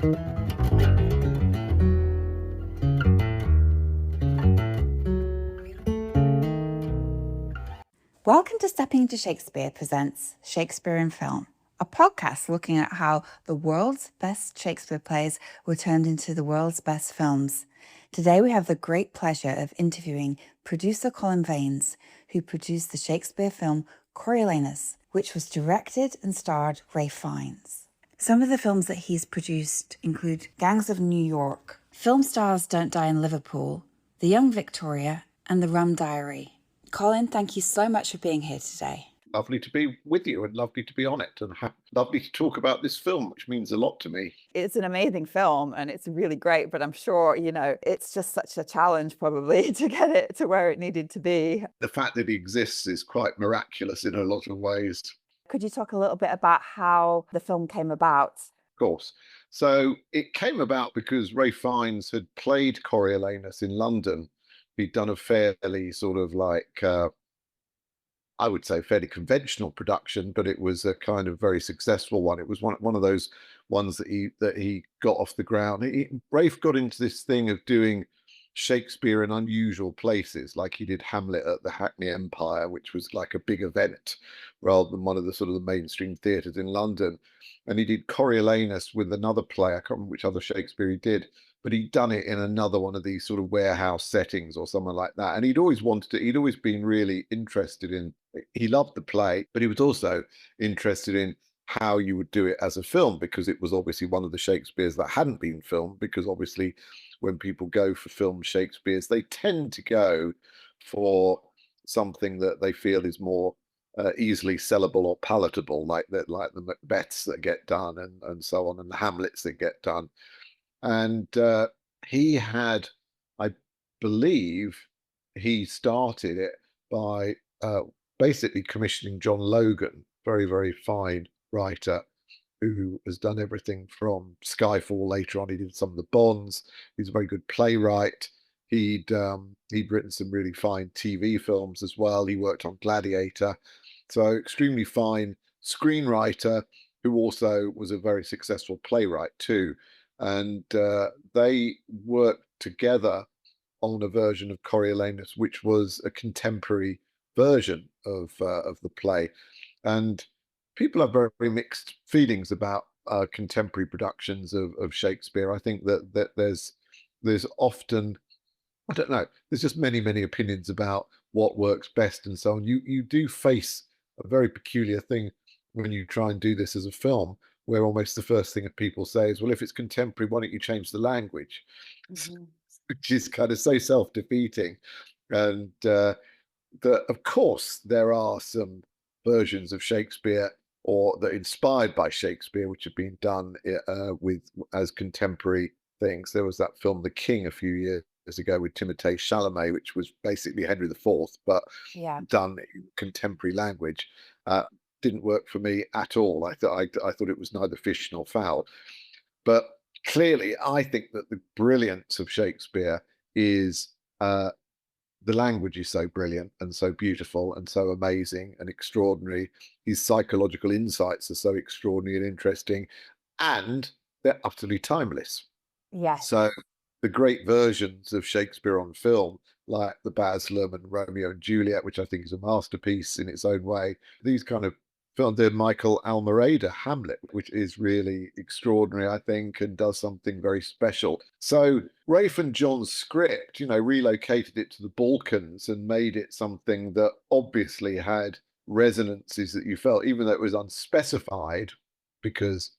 Welcome to Stepping into Shakespeare presents Shakespeare in Film, a podcast looking at how the world's best Shakespeare plays were turned into the world's best films. Today we have the great pleasure of interviewing producer Colin Vaines, who produced the Shakespeare film Coriolanus, which was directed and starred Ralph Fiennes. Some of the films that he's produced include Gangs of New York, Film Stars Don't Die in Liverpool, The Young Victoria, and The Rum Diary. Colin, thank you so much for being here today. Lovely to be with you and lovely to be on it and lovely to talk about this film, which means a lot to me. It's an amazing film and it's really great, but I'm sure, it's just such a challenge probably to get it to where it needed to be. The fact that it exists is quite miraculous in a lot of ways. Could you talk a little bit about how the film came about? Of course. So it came about because Ralph Fiennes had played Coriolanus in London. He'd done a fairly sort of I would say fairly conventional production, but it was a kind of very successful one. It was one of those ones that he got off the ground. Ralph got into this thing of doing Shakespeare in unusual places, like he did Hamlet at the Hackney Empire, which was like a big event rather than one of the sort of the mainstream theatres in London. And he did Coriolanus with another play. I can't remember which other Shakespeare he did, but he'd done it in another one of these sort of warehouse settings or something like that. And he'd always been really interested in, he loved the play, but he was also interested in how you would do it as a film, because it was obviously one of the Shakespeares that hadn't been filmed, because obviously when people go for film Shakespeares, they tend to go for something that they feel is more easily sellable or palatable, like the Macbeths that get done and so on, and the Hamlets that get done. And he had, I believe, he started it by basically commissioning John Logan, very, very fine writer who has done everything from Skyfall. Later on, he did some of the Bonds. He's a very good playwright. He'd written some really fine TV films as well. He worked on Gladiator. So extremely fine screenwriter who also was a very successful playwright too. And they worked together on a version of Coriolanus, which was a contemporary version of the play. And people have very, very mixed feelings about contemporary productions of Shakespeare. I think that there's often, I don't know, there's just many, many opinions about what works best and so on. You do face a very peculiar thing when you try and do this as a film, where almost the first thing that people say is, well, if it's contemporary, why don't you change the language? Mm-hmm. Which is kind of so self-defeating. And of course, there are some versions of Shakespeare or that are inspired by Shakespeare, which have been done as contemporary things. There was that film, The King, a few years ago with Timothée Chalamet, which was basically Henry IV, but done in contemporary language. Didn't work for me at all. I thought it was neither fish nor fowl. But clearly, I think that the brilliance of Shakespeare is the language is so brilliant and so beautiful and so amazing and extraordinary. His psychological insights are so extraordinary and interesting, and they're utterly timeless. Yes. So the great versions of Shakespeare on film, like the Baslam and Romeo and Juliet, which I think is a masterpiece in its own way, these kind of films, the Michael Almereyda Hamlet, which is really extraordinary, I think, and does something very special. So Ralph and John's script, relocated it to the Balkans and made it something that obviously had resonances that you felt, even though it was unspecified, because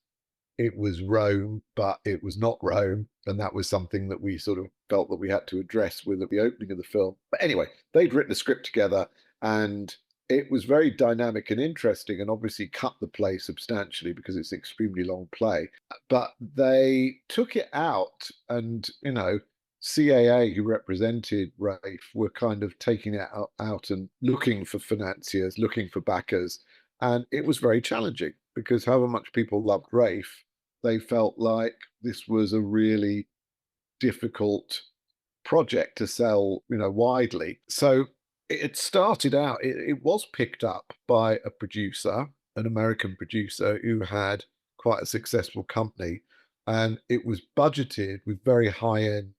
it was Rome, but it was not Rome. And that was something that we sort of felt that we had to address with the opening of the film. But anyway, they'd written a script together, and it was very dynamic and interesting, and obviously cut the play substantially because it's an extremely long play. But they took it out, and, CAA, who represented Ralph, were kind of taking it out and looking for financiers, looking for backers. And it was very challenging because however much people loved Ralph, they felt like this was a really difficult project to sell, widely. So it started out, it was picked up by a producer, an American producer who had quite a successful company. and it was budgeted with very high-end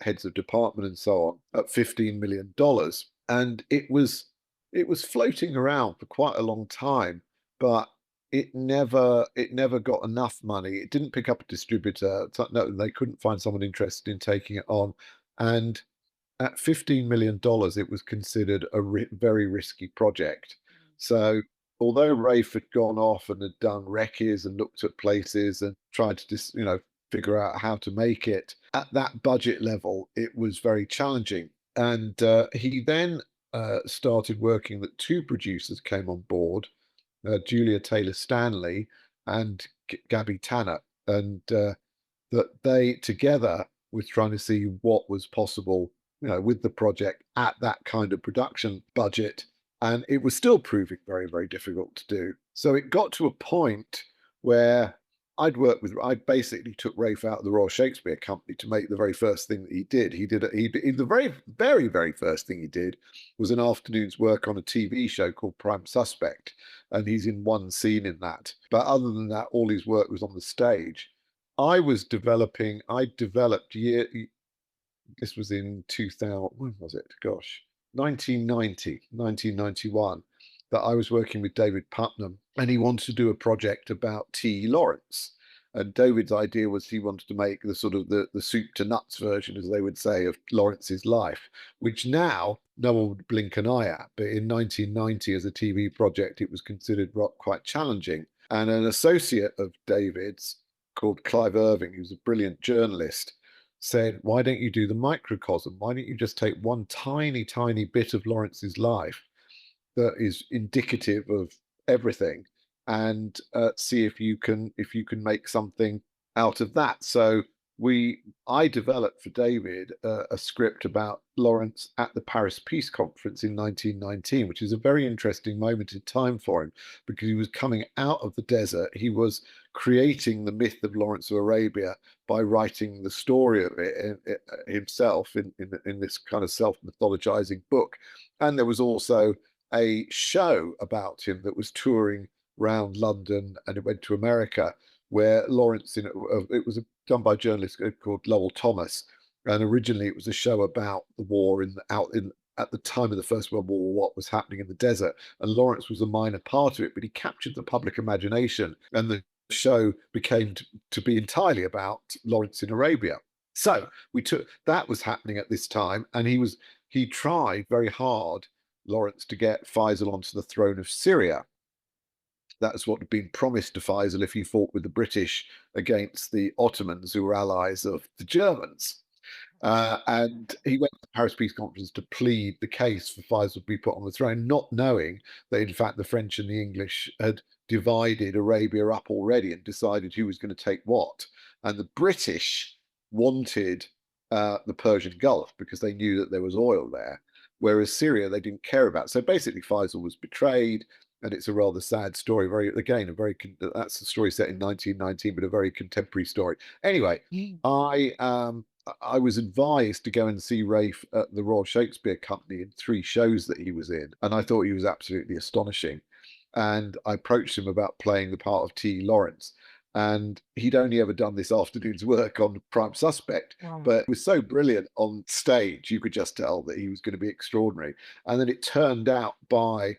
heads of department and so on at $15 million. And it was floating around for quite a long time, but it never got enough money. It didn't pick up a distributor. No, they couldn't find someone interested in taking it on. And at $15 million, it was considered a very risky project. So although Rafe had gone off and had done recces and looked at places and tried to just, figure out how to make it, at that budget level, it was very challenging. And he then started working that two producers came on board, Julia Taylor Stanley and Gabby Tanner, and that they together was trying to see what was possible, with the project at that kind of production budget. And it was still proving very, very difficult to do. So it got to a point where I basically took Rafe out of the Royal Shakespeare Company to make the very first thing that he did. The very, very, very first thing he did was an afternoon's work on a TV show called Prime Suspect. And he's in one scene in that. But other than that, all his work was on the stage. I developed this was in 2000, when was it? Gosh, 1991, that I was working with David Putnam, and he wanted to do a project about T. Lawrence. And David's idea was he wanted to make the sort of the soup to nuts version, as they would say, of Lawrence's life, which now no one would blink an eye at. But in 1990, as a TV project, it was considered quite challenging. And an associate of David's, called Clive Irving, who's a brilliant journalist, said, why don't you do the microcosm? Why don't you just take one tiny, tiny bit of Lawrence's life that is indicative of everything and see if you can make something out of that? So I developed for David a script about Lawrence at the Paris Peace Conference in 1919, which is a very interesting moment in time for him, because he was coming out of the desert. He was creating the myth of Lawrence of Arabia by writing the story of it himself in this kind of self-mythologizing book. And there was also a show about him that was touring around London, and it went to America, where Lawrence, it was done by a journalist called Lowell Thomas, and originally it was a show about the war at the time of the First World War, what was happening in the desert, and Lawrence was a minor part of it, but he captured the public imagination, and the show became to be entirely about Lawrence in Arabia. So that was happening at this time, and he tried very hard, Lawrence, to get Faisal onto the throne of Syria. That's what had been promised to Faisal if he fought with the British against the Ottomans, who were allies of the Germans. And he went to the Paris Peace Conference to plead the case for Faisal to be put on the throne, not knowing that, in fact, the French and the English had divided Arabia up already and decided who was going to take what. And the British wanted the Persian Gulf because they knew that there was oil there, whereas Syria they didn't care about. So basically, Faisal was betrayed. And it's a rather sad story. That's a story set in 1919, but a very contemporary story. Anyway, I was advised to go and see Rafe at the Royal Shakespeare Company in 3 shows that he was in, and I thought he was absolutely astonishing. And I approached him about playing the part of T. Lawrence, and he'd only ever done this afternoon's work on Prime Suspect, but it was so brilliant on stage, you could just tell that he was going to be extraordinary. And then it turned out by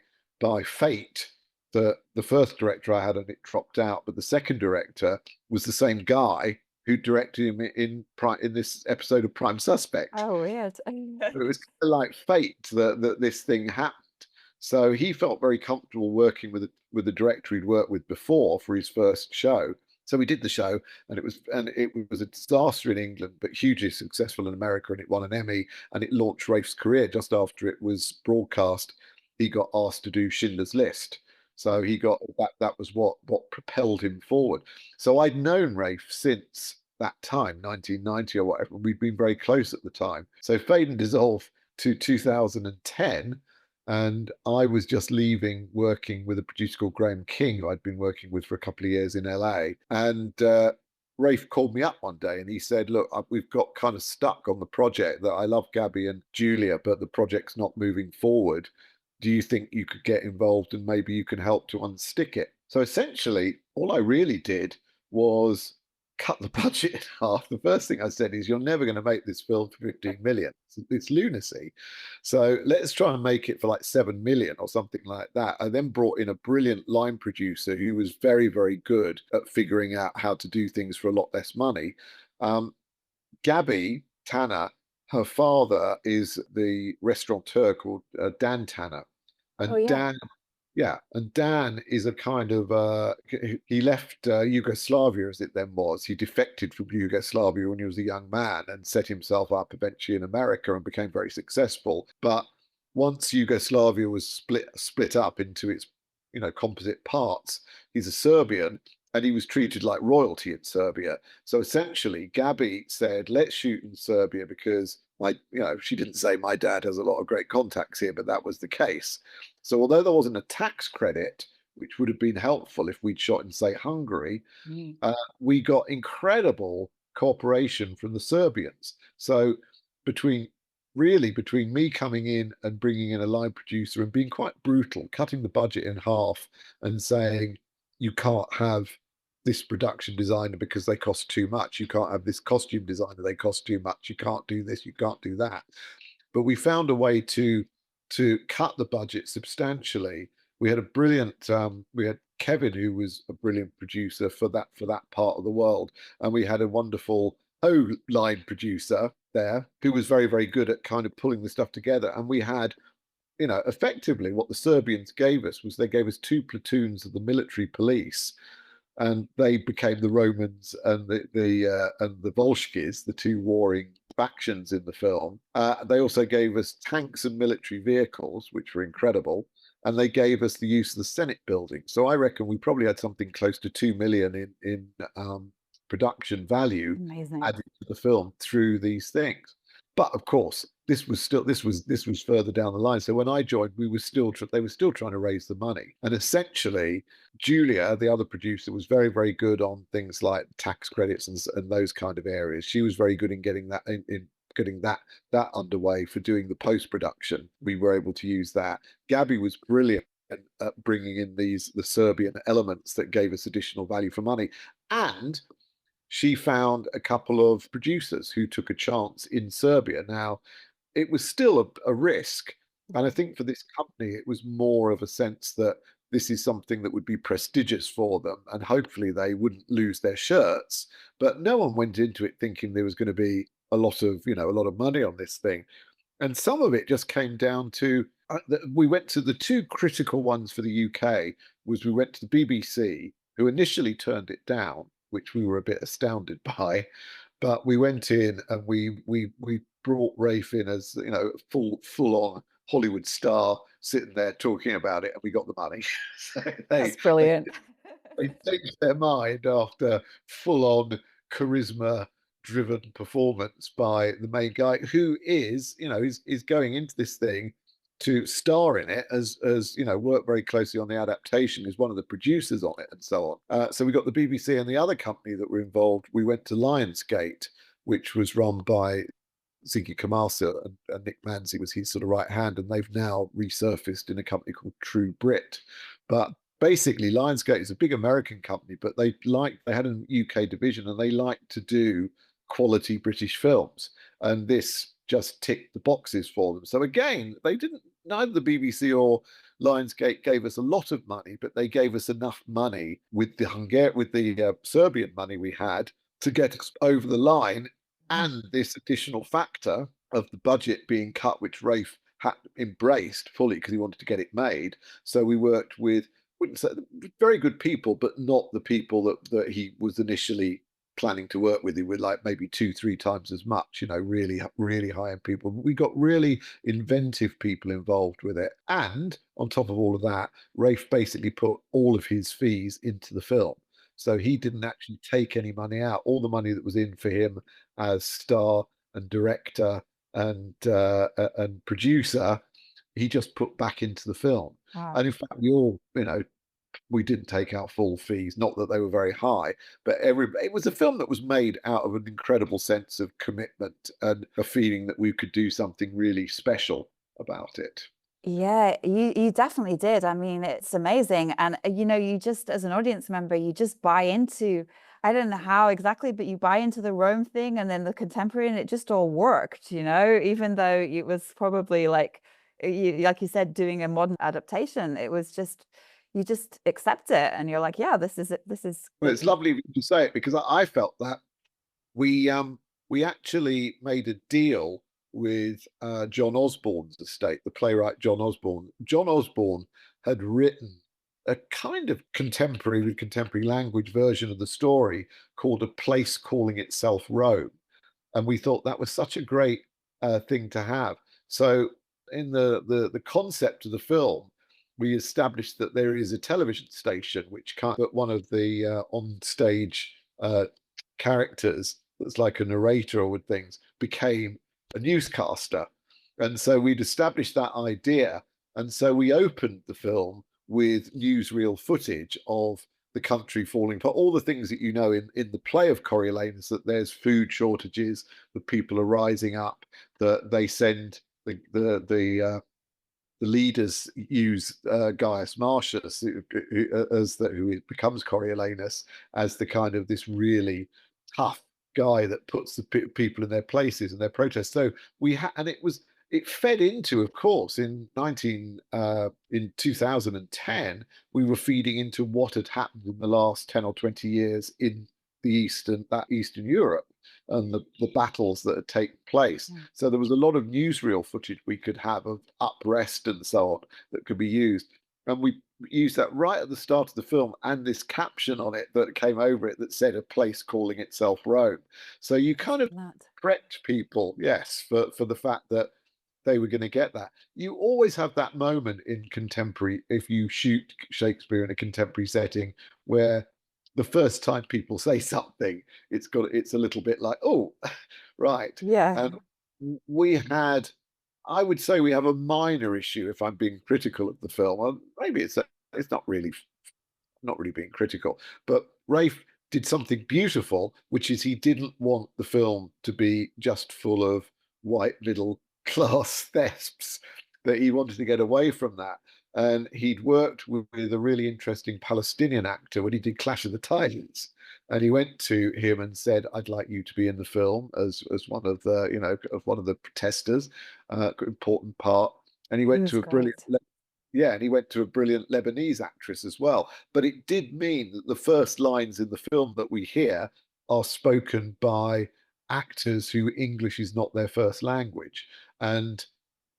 fate that the first director I had on it dropped out, but the second director was the same guy who directed him in this episode of Prime Suspect. Oh, weird. It was kind of like fate that this thing happened. So he felt very comfortable working with the director he'd worked with before for his first show. So we did the show, and it was a disaster in England, but hugely successful in America, and it won an Emmy, and it launched Rafe's career. Just after it was broadcast, he got asked to do Schindler's List. So he got that was what propelled him forward. So I'd known Rafe since that time, 1990 or whatever. We'd been very close at the time. So Fade and Dissolve to 2010, and I was just leaving working with a producer called Graham King, who I'd been working with for a couple of years in LA. And Rafe called me up one day and he said, look, we've got kind of stuck on the project. That I love Gabby and Julia, but the project's not moving forward. Do you think you could get involved and maybe you can help to unstick it? So essentially, all I really did was cut the budget in half, the first thing I said is, you're never going to make this film for 15 million. It's lunacy. So let's try and make it for like 7 million or something like that. I then brought in a brilliant line producer who was very, very good at figuring out how to do things for a lot less money. Gabby Tanner, her father is the restaurateur called Dan Tanner. Oh, And yeah. Dan is a kind of he left Yugoslavia as it then was. He defected from Yugoslavia when he was a young man and set himself up eventually in America and became very successful. But once Yugoslavia was split up into its composite parts, he's a Serbian and he was treated like royalty in Serbia. So essentially, Gabby said, "Let's shoot in Serbia because she didn't say my dad has a lot of great contacts here, but that was the case." So although there wasn't a tax credit, which would have been helpful if we'd shot in, say, Hungary, Mm. we got incredible cooperation from the Serbians. So between me coming in and bringing in a line producer and being quite brutal, cutting the budget in half and saying, you can't have this production designer because they cost too much. You can't have this costume designer, they cost too much. You can't do this, you can't do that. But we found a way to cut the budget substantially. We had a brilliant we had Kevin, who was a brilliant producer for that part of the world, and we had a wonderful line producer there who was very, very good at kind of pulling the stuff together. And we had, effectively what the Serbians gave us was they gave us 2 platoons of the military police, and they became the Romans and the Volscians, the 2 warring factions in the film. They also gave us tanks and military vehicles, which were incredible, and they gave us the use of the Senate building. So I reckon we probably had something close to 2 million in production value Amazing. added to the film through these things. But of course, this was further down the line. So when I joined, they were still trying to raise the money, and essentially, Julia, the other producer, was very, very good on things like tax credits and those kind of areas. She was very good in getting that getting that underway for doing the post production. We were able to use that. Gabby was brilliant at bringing in the Serbian elements that gave us additional value for money, and she found a couple of producers who took a chance in Serbia. Now, it was still a risk. And I think for this company, it was more of a sense that this is something that would be prestigious for them and hopefully they wouldn't lose their shirts. But no one went into it thinking there was going to be a lot of money on this thing. And some of it just came down to we went to the 2 critical ones for the UK. We went to the BBC, who initially turned it down, which we were a bit astounded by. But we went in and we brought Rafe in as full on Hollywood star, sitting there talking about it, and we got the money. So That's brilliant. they changed their mind after full on charisma driven performance by the main guy, who is going into this thing to star in it, as work very closely on the adaptation, is one of the producers on it and so on. So we got the BBC and the other company that were involved. We went to Lionsgate, which was run by Ziggy Kamasa, and Nick Manzi was his sort of right hand, and they've now resurfaced in a company called True Brit. But basically, Lionsgate is a big American company, but they had a UK division, and they like to do quality British films, and this just ticked the boxes for them. So again, neither the BBC or Lionsgate gave us a lot of money, but they gave us enough money with the Serbian money we had to get us over the line, and this additional factor of the budget being cut, which Rafe had embraced fully because he wanted to get it made. So we worked with, wouldn't say very good people, but not the people that he was initially planning to work with. He would like maybe 2-3 times as much, really, really high-end people. We got really inventive people involved with it. And on top of all of that, Rafe basically put all of his fees into the film. So he didn't actually take any money out. All the money that was in for him as star and director and producer, he just put back into the film. Wow. And in fact, we didn't take out full fees, not that they were very high, but it was a film that was made out of an incredible sense of commitment and a feeling that we could do something really special about it. Yeah, you definitely did. I mean, it's amazing. And you just, as an audience member, you just buy into, I don't know how exactly, but you buy into the Rome thing and then the contemporary, and it just all worked, you know, even though it was probably like you said, doing a modern adaptation. It was just, you just accept it and you're like, yeah, this is it. This is Well, it's lovely to say it, because I felt that we actually made a deal with John Osborne's estate, the playwright John Osborne. John Osborne had written a kind of contemporary with contemporary language version of the story called A Place Calling Itself Rome, and we thought that was such a great thing to have. So in the concept of the film, we established that there is a television station which kind that one of the on stage characters that's like a narrator or with things became a newscaster. And so we'd established that idea. And so we opened the film with newsreel footage of the country falling apart, all the things that you know in the play of Coriolanus, that there's food shortages, the people are rising up, that they send the leaders use Gaius Marcius, who becomes Coriolanus, as the kind of this really tough guy that puts the people in their places and their protests. So and it fed into, of course, in 2010, we were feeding into what had happened in the last 10 or 20 years in the Eastern Europe, and the battles that had taken place. So there was a lot of newsreel footage we could have of uprest and so on that could be used. And we used that right at the start of the film, and this caption on it that came over it that said, "A place calling itself Rome." So you kind of prepped people, yes, for the fact that they were going to get that. You always have that moment in contemporary, if you shoot Shakespeare in a contemporary setting, where the first time people say something, it's a little bit like, oh, right. yeah. And I would say we have a minor issue, if I'm being critical of the film. Well, maybe it's not really being critical, but Rafe did something beautiful, which is he didn't want the film to be just full of white middle class thesps, that he wanted to get away from that. And he'd worked with a really interesting Palestinian actor when he did Clash of the Titans. And he went to him and said, "I'd like you to be in the film as one of the, one of the protesters, important part." And he went to a brilliant, and he went to a brilliant Lebanese actress as well. But it did mean that the first lines in the film that we hear are spoken by actors who English is not their first language. And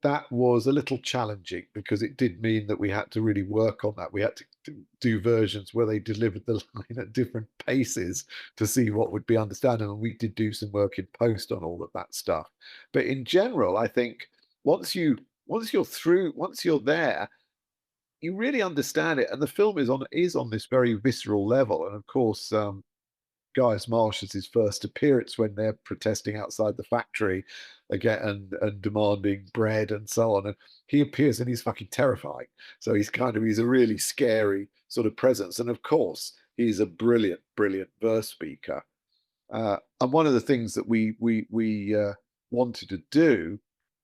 that was a little challenging, because it did mean that we had to really work on that. We had to do versions where they delivered the line at different paces to see what would be understandable. And we did do some work in post on all of that stuff. But in general, I think once you're there, you really understand it. And the film is on this very visceral level. And of course, Gaius Marcius's first appearance, when they're protesting outside the factory again and demanding bread and so on, and he appears and he's fucking terrifying. So he's a really scary sort of presence. And of course, he's a brilliant verse speaker. And one of the things that we wanted to do,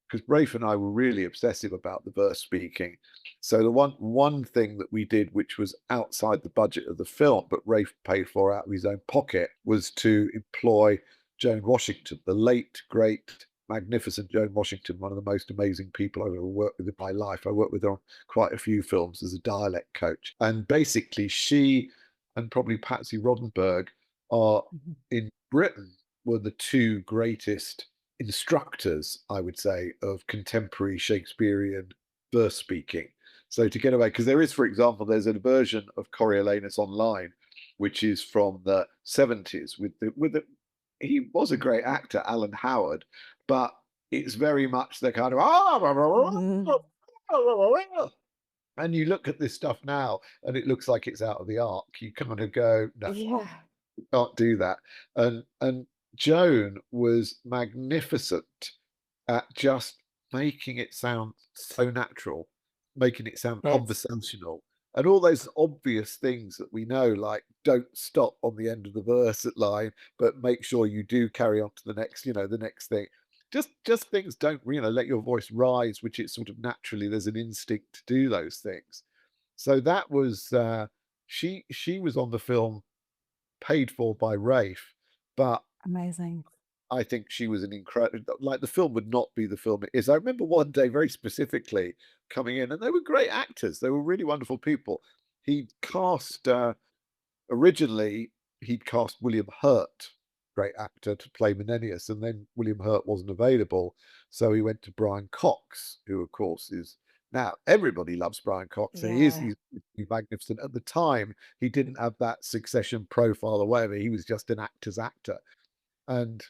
because Rafe and I were really obsessive about the verse speaking. So the one thing that we did, which was outside the budget of the film, but Rafe paid for out of his own pocket, was to employ Joan Washington, the late, great, magnificent Joan Washington, one of the most amazing people I've ever worked with in my life. I worked with her on quite a few films as a dialect coach. And basically she and probably Patsy Roddenberry are, in Britain, were the two greatest instructors, I would say, of contemporary Shakespearean verse speaking. So to get away, because there is, for example, there's a version of Coriolanus online, which is from the 70s he was a great actor, Alan Howard, but it's very much the kind of and you look at this stuff now and it looks like it's out of the ark. You kind of go, no, Yeah. you can't do that. And Joan was magnificent at just making it sound so natural, making it sound conversational, and all those obvious things that we know, like don't stop on the end of the verse at line, but make sure you do carry on to the next, the next thing. Just things, don't, let your voice rise, which it's sort of naturally, there's an instinct to do those things. So that was she was on the film paid for by Rafe, but Amazing. I think she was an incredible, like, the film would not be the film it is. I remember one day very specifically coming in, and they were great actors. They were really wonderful people. He cast, originally, he'd cast William Hurt, great actor, to play Menenius, and then William Hurt wasn't available, so he went to Brian Cox, who, of course, is now everybody loves Brian Cox, and Yeah. he's magnificent. At the time, he didn't have that Succession profile or whatever. He was just an actor's actor, and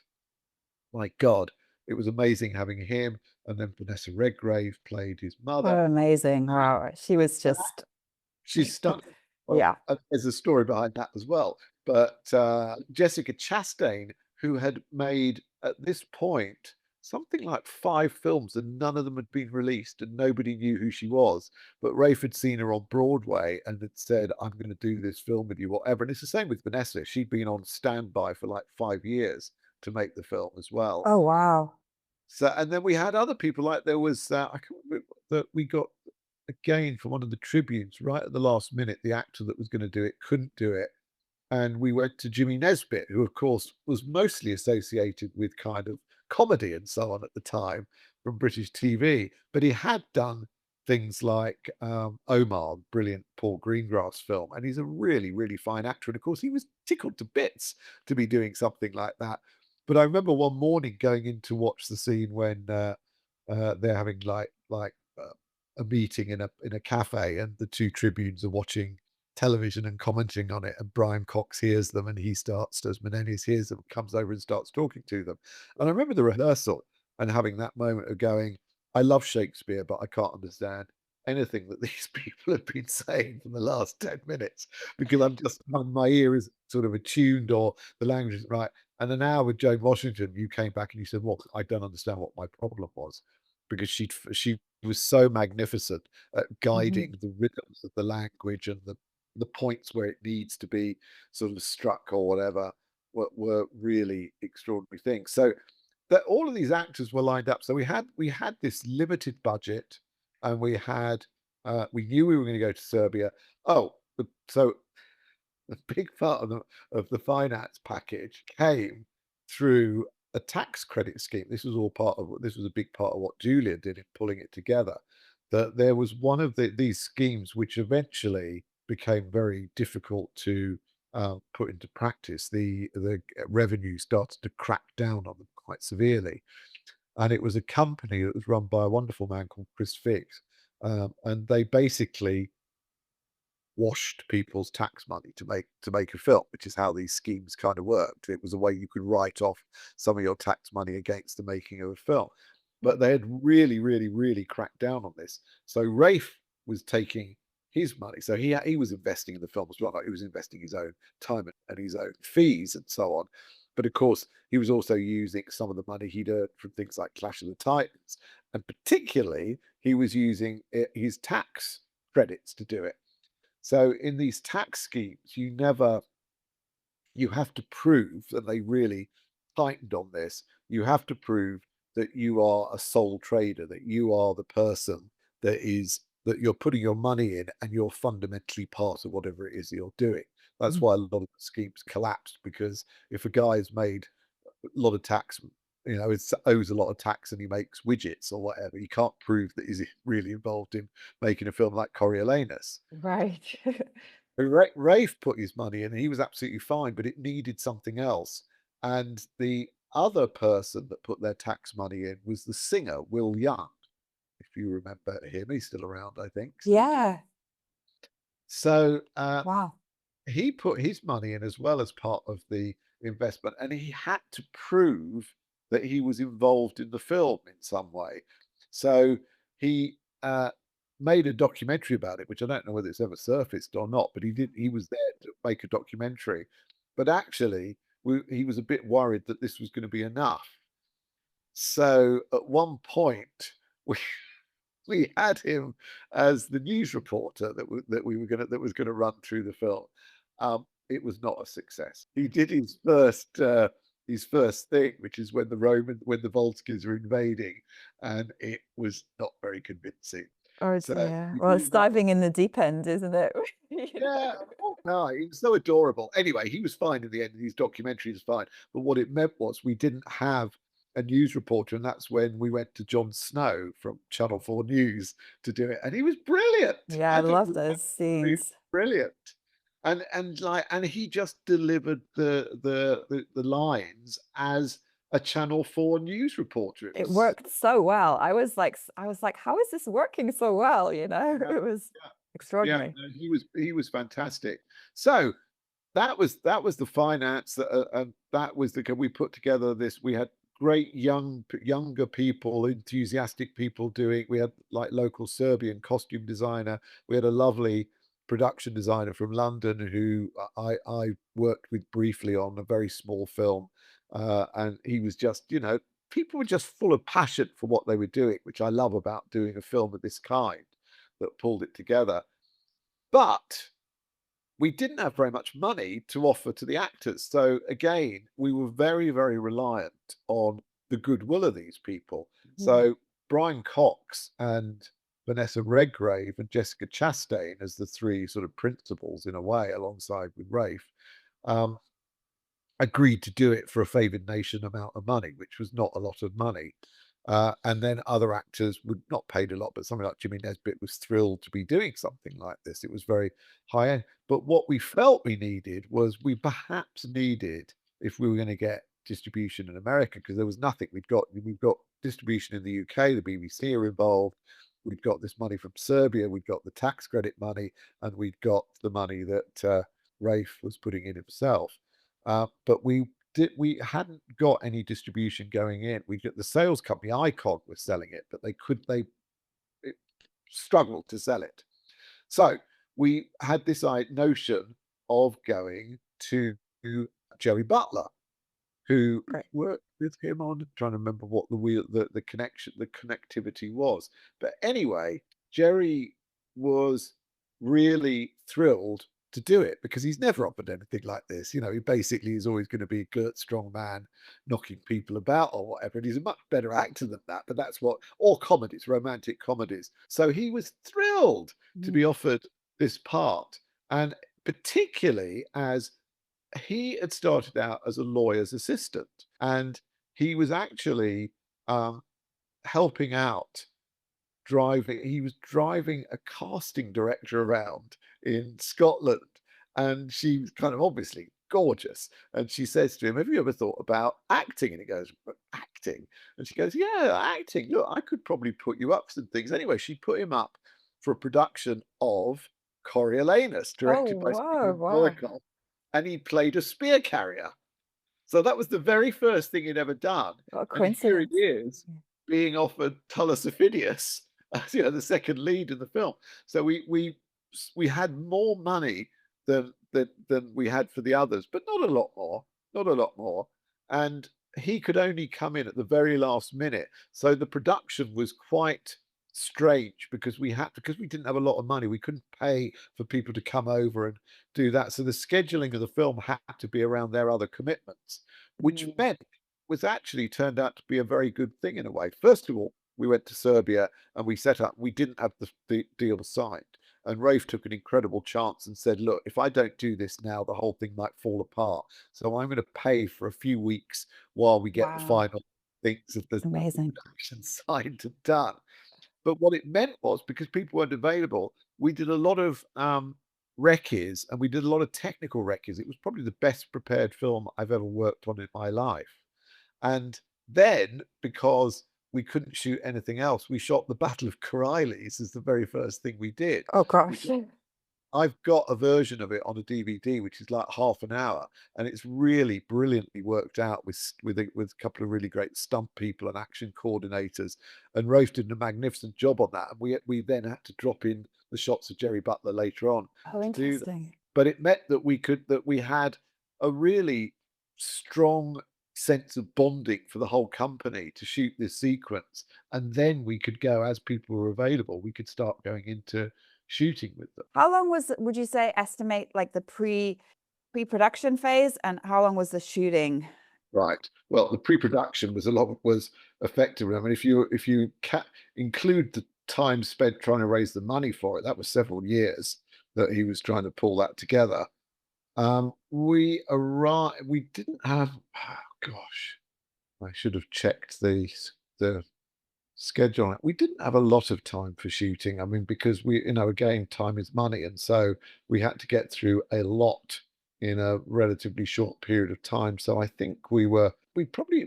my God, it was amazing having him. And then Vanessa Redgrave played his mother. Oh, amazing. Wow. She was just, She's stunning. Well, yeah. there's a story behind that as well. But Jessica Chastain, who had made at this point something like 5 films, and none of them had been released, and nobody knew who she was. But Rafe had seen her on Broadway and had said, "I'm going to do this film with you, whatever." And it's the same with Vanessa. She'd been on standby for like 5 years to make the film as well. Oh, wow. So, and then we had other people, like there was, I can't remember, that we got again from one of the Tribunes right at the last minute. The actor that was going to do it couldn't do it, and we went to Jimmy Nesbitt, who of course was mostly associated with kind of comedy and so on at the time from British TV, but he had done things like Omar, brilliant Paul Greengrass film, and he's a really, really fine actor. And of course, he was tickled to bits to be doing something like that. But I remember one morning going in to watch the scene when they're having a meeting in a cafe, and the 2 Tribunes are watching television and commenting on it, and Brian Cox hears them, and he starts, as Menenius hears them, comes over and starts talking to them. And I remember the rehearsal and having that moment of going, I love Shakespeare, but I can't understand anything that these people have been saying for the last 10 minutes, because I'm just, my ear is sort of attuned, or the language isn't right. And an hour with Joan Washington, you came back and you said, well, I don't understand what my problem was, because she was so magnificent at Mhm. guiding the rhythms of the language, and the points where it needs to be sort of struck or whatever were really extraordinary things. So that all of these actors were lined up. So we had this limited budget, and we knew we were going to go to Serbia. Oh, so a big part of the finance package came through a tax credit scheme. This was a big part of what Julia did in pulling it together. That there was one of these schemes which eventually became very difficult to put into practice. The revenue started to crack down on them quite severely, and it was a company that was run by a wonderful man called Chris Figgs, and they basically washed people's tax money to make a film, which is how these schemes kind of worked. It was a way you could write off some of your tax money against the making of a film. But they had really, really, really cracked down on this. So Rafe was taking his money. So he was investing in the film as well. Like, he was investing his own time and his own fees and so on. But of course, he was also using some of the money he'd earned from things like Clash of the Titans. And particularly, he was using his tax credits to do it. So in these tax schemes, you have to prove that they really tightened on this. You have to prove that you are a sole trader, that you are the person that you're putting your money in, and you're fundamentally part of whatever it is you're doing. That's Mhm. why a lot of the schemes collapsed, because if a guy's made a lot of tax, it owes a lot of tax, and he makes widgets or whatever, you can't prove that he's really involved in making a film like Coriolanus. Right. Rafe put his money in, and he was absolutely fine, but it needed something else. And the other person that put their tax money in was the singer, Will Young. If you remember him, he's still around, I think. Yeah. So Wow. he put his money in as well as part of the investment, and he had to prove that he was involved in the film in some way. So he made a documentary about it, which I don't know whether it's ever surfaced or not, but he was there to make a documentary. But actually, he was a bit worried that this was going to be enough. So at one point, we we had him as the news reporter that was gonna run through the film. It was not a success. He did his first thing, which is when the Volscians were invading, and it was not very convincing. Oh So dear. we Well, do it's that. diving in the deep end, isn't it? You Yeah, know? oh, no, he was so adorable. Anyway, he was fine in the end. His documentary was fine. But what it meant was we didn't have a news reporter, and that's when we went to Jon Snow from Channel 4 News to do it. And he was brilliant. Yeah, I I think he love was those absolutely scenes. brilliant. And he just delivered the lines as a Channel 4 news reporter. It It was worked so well. I was like, how is this working so well? You know, yeah, it was yeah, extraordinary. no, he was fantastic. So that was the finance and that was we put together this. We had great younger people, enthusiastic people doing. We had like local Serbian costume designer. We had a lovely production designer from London who I worked with briefly on a very small film, and he was just, people were just full of passion for what they were doing, which I love about doing a film of this kind that pulled it together. But we didn't have very much money to offer to the actors. So again, we were very, very reliant on the goodwill of these people. Yeah. So Brian Cox and Vanessa Redgrave and Jessica Chastain as the three sort of principals in a way, alongside with Rafe, um, agreed to do it for a favoured nation amount of money, which was not a lot of money. And then other actors would not paid a lot, but something like Jimmy Nesbitt was thrilled to be doing something like this. It was very high end. But what we felt we needed was we perhaps needed, if we were going to get distribution in America, because there was nothing. We've got distribution in the UK, the BBC are involved. We'd got this money from Serbia, we'd got the tax credit money, and we'd got the money that Rafe was putting in himself. But we hadn't got any distribution going in. We got the sales company Icon was selling it, but they it struggled to sell it. So we had this notion of going to Jerry Butler, who Right. worked with him on, trying to remember what the connection, the connectivity was. But anyway, Jerry was really thrilled to do it because he's never offered anything like this. He basically is always going to be a girt, strong man knocking people about or whatever. And he's a much better actor than that. But that's what all comedies, romantic comedies. So he was thrilled to Mm. be offered this part. And particularly as he had started out as a lawyer's assistant, and he was actually helping out he was driving a casting director around in Scotland, and she was kind of obviously gorgeous. And she says to him, "Have you ever thought about acting?" And he goes, "But acting?" And she goes, "Yeah, acting. Look, I could probably put you up for some things." Anyway, she put him up for a production of Coriolanus, Oh, directed by wow, Stephen wow. Boycott, and he played a spear carrier. So that was the very first thing he'd ever done. What a And here he coincidence. is Yeah. being offered Tullus Ophidius as, the second lead in the film. So we had more money than we had for the others, but not a lot more, not a lot more. And he could only come in at the very last minute. So the production was quite strange because we didn't have a lot of money. We couldn't pay for people to come over and do that. So the scheduling of the film had to be around their other commitments, which Mm. meant was actually turned out to be a very good thing in a way. First of all, we went to Serbia and we didn't have the deal signed. And Rafe took an incredible chance and said, "Look, if I don't do this now, the whole thing might fall apart. So I'm going to pay for a few weeks while we get the Wow. final things of the Amazing. production signed and done." But what it meant was, because people weren't available, we did a lot of recces and we did a lot of technical recces. It was probably the best prepared film I've ever worked on in my life. And then, because we couldn't shoot anything else, we shot the Battle of Coriolanus as the very first thing we did. Oh We gosh. I've got a version of it on a DVD, which is like half an hour, and it's really brilliantly worked out with a couple of really great stunt people and action coordinators. And Rafe did a magnificent job on that. And we then had to drop in the shots of Jerry Butler later on Oh, to do that. interesting. But it meant that we had a really strong sense of bonding for the whole company to shoot this sequence, and then we could go, as people were available, we could start going into shooting with them. How long would you say, estimate like the pre-production phase, and how long was the shooting? Right. Well, the pre-production was effective. I mean, if you include time spent trying to raise the money for it. That was several years that he was trying to pull that together. We didn't have, oh gosh, I should have checked the schedule on it. We didn't have a lot of time for shooting. I mean, because again, time is money, and so we had to get through a lot in a relatively short period of time. So I think we were probably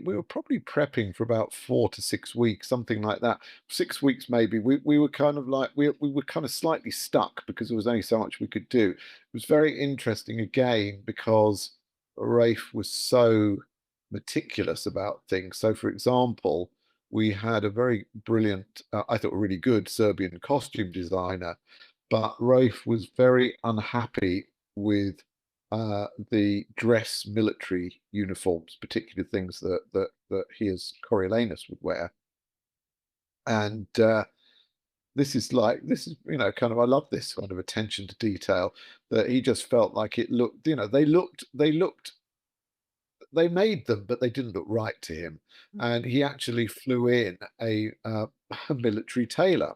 prepping for about 4 to 6 weeks, something like that. 6 weeks maybe. We were kind of like we were kind of slightly stuck because there was only so much we could do. It was very interesting again because Rafe was so meticulous about things. So, for example, we had a very brilliant, I thought, a really good Serbian costume designer, but Rafe was very unhappy with the dress military uniforms, particularly things that he as Coriolanus would wear. And this is kind of, I love this kind of attention to detail, that he just felt like it looked, they made them, but they didn't look right to him. And he actually flew in a military tailor,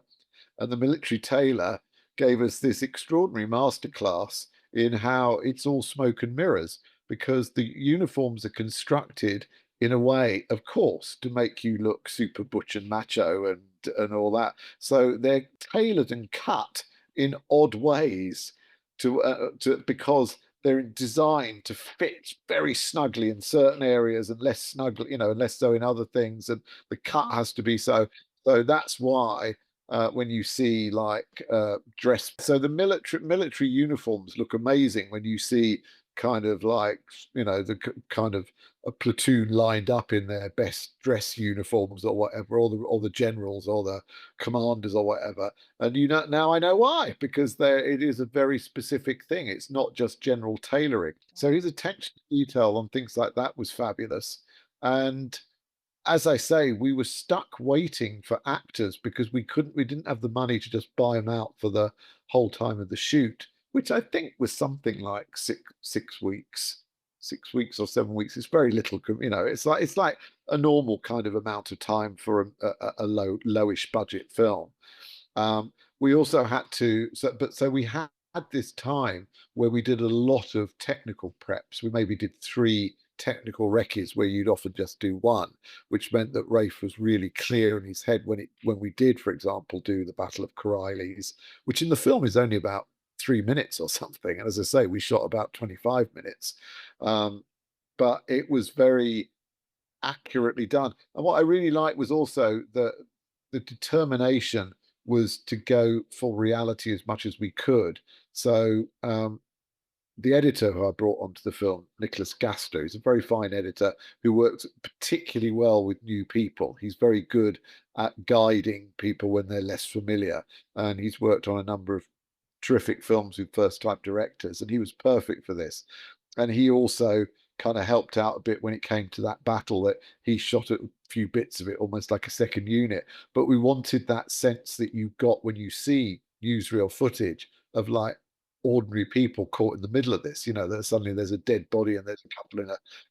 and the military tailor gave us this extraordinary masterclass in how it's all smoke and mirrors, because the uniforms are constructed in a way, of course, to make you look super butch and macho and all that. So they're tailored and cut in odd ways to because they're designed to fit very snugly in certain areas and less snugly, and less so in other things. And the cut has to be so. So that's why when you see like dress, so the military uniforms look amazing when you see kind of like the kind of a platoon lined up in their best dress uniforms or whatever, or the generals or the commanders or whatever. And now I know why, because it is a very specific thing. It's not just general tailoring. So his attention to detail on things like that was fabulous. And as I say, we were stuck waiting for actors because we didn't have the money to just buy them out for the whole time of the shoot, which I think was something like 6 weeks, 6 weeks or 7 weeks. It's very little, it's like a normal kind of amount of time for a lowish budget film. We also had to, so we had this time where we did a lot of technical preps. We maybe did 3 technical recces where you'd often just do one, which meant that Rafe was really clear in his head when we did, for example, do the Battle of Coriolanus, which in the film is only about 3 minutes or something. And as I say, we shot about 25 minutes. But it was very accurately done. And what I really liked was also the determination was to go for reality as much as we could. So the editor who I brought onto the film, Nicholas Gasto, is a very fine editor who works particularly well with new people. He's very good at guiding people when they're less familiar, and he's worked on a number of terrific films with first-time directors, and he was perfect for this. And he also kind of helped out a bit when it came to that battle, that he shot a few bits of it almost like a second unit. But we wanted that sense that you got when you see newsreel footage of like ordinary people caught in the middle of this, that suddenly there's a dead body and there's a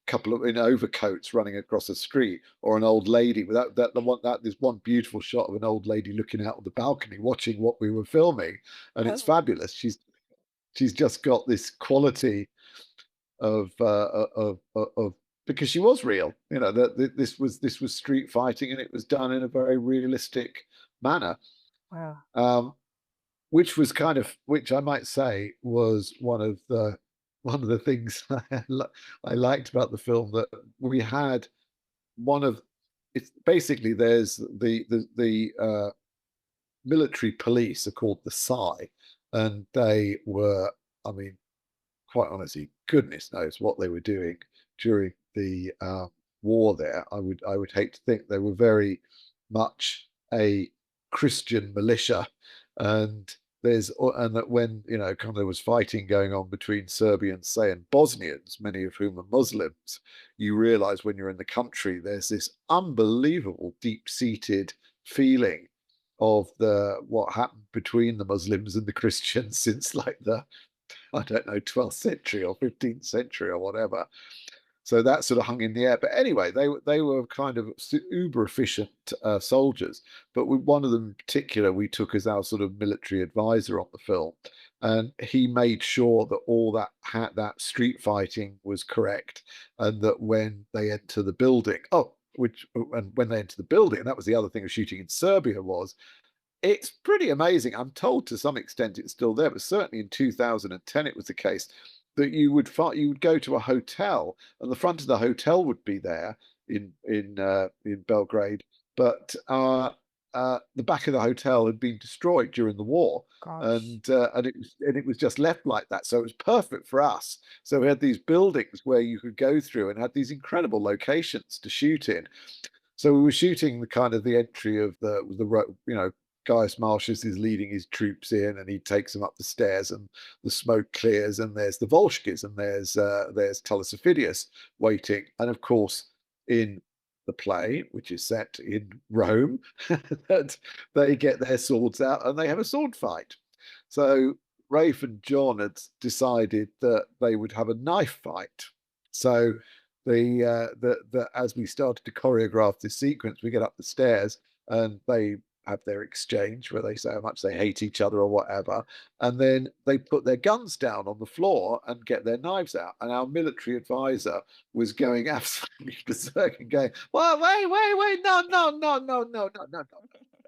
couple of in overcoats running across a street, or an old lady with there's one beautiful shot of an old lady looking out of the balcony watching what we were filming, and it's fabulous. She's just got this quality of because she was real, that this was street fighting, and it was done in a very realistic manner. Wow. Which I might say was one of the things I liked about the film, that we had it's basically, there's the military police are called the Psy, and they were, I mean, quite honestly, goodness knows what they were doing during the war there. I would hate to think they were very much a Christian militia, and that when kind of there was fighting going on between Serbians, say, and Bosnians, many of whom are Muslims, you realize when you're in the country, there's this unbelievable deep-seated feeling of what happened between the Muslims and the Christians since like I don't know, 12th century or 15th century or whatever. So that sort of hung in the air. But anyway, they were kind of uber efficient soldiers. But one of them in particular, we took as our sort of military advisor on the film, and he made sure that all that street fighting was correct, and that when they enter the building, and when they enter the building, and that was the other thing of shooting in Serbia was it's pretty amazing. I'm told to some extent it's still there, but certainly in 2010 it was the case that you would go to a hotel and the front of the hotel would be there in Belgrade, but the back of the hotel had been destroyed during the war, Gosh. and it was just left like that. So it was perfect for us. So we had these buildings where you could go through and had these incredible locations to shoot in. So we were shooting the kind of the entry of Gaius Marcius is leading his troops in, and he takes them up the stairs, and the smoke clears, and there's the Volscas, and there's Tullus Ophidius waiting, and of course in the play, which is set in Rome, that they get their swords out and they have a sword fight. So Rafe and John had decided that they would have a knife fight. So as we started to choreograph this sequence, we get up the stairs and they have their exchange where they say how much they hate each other or whatever, and then they put their guns down on the floor and get their knives out. And our military advisor was going absolutely berserk and going, "Well, wait, no,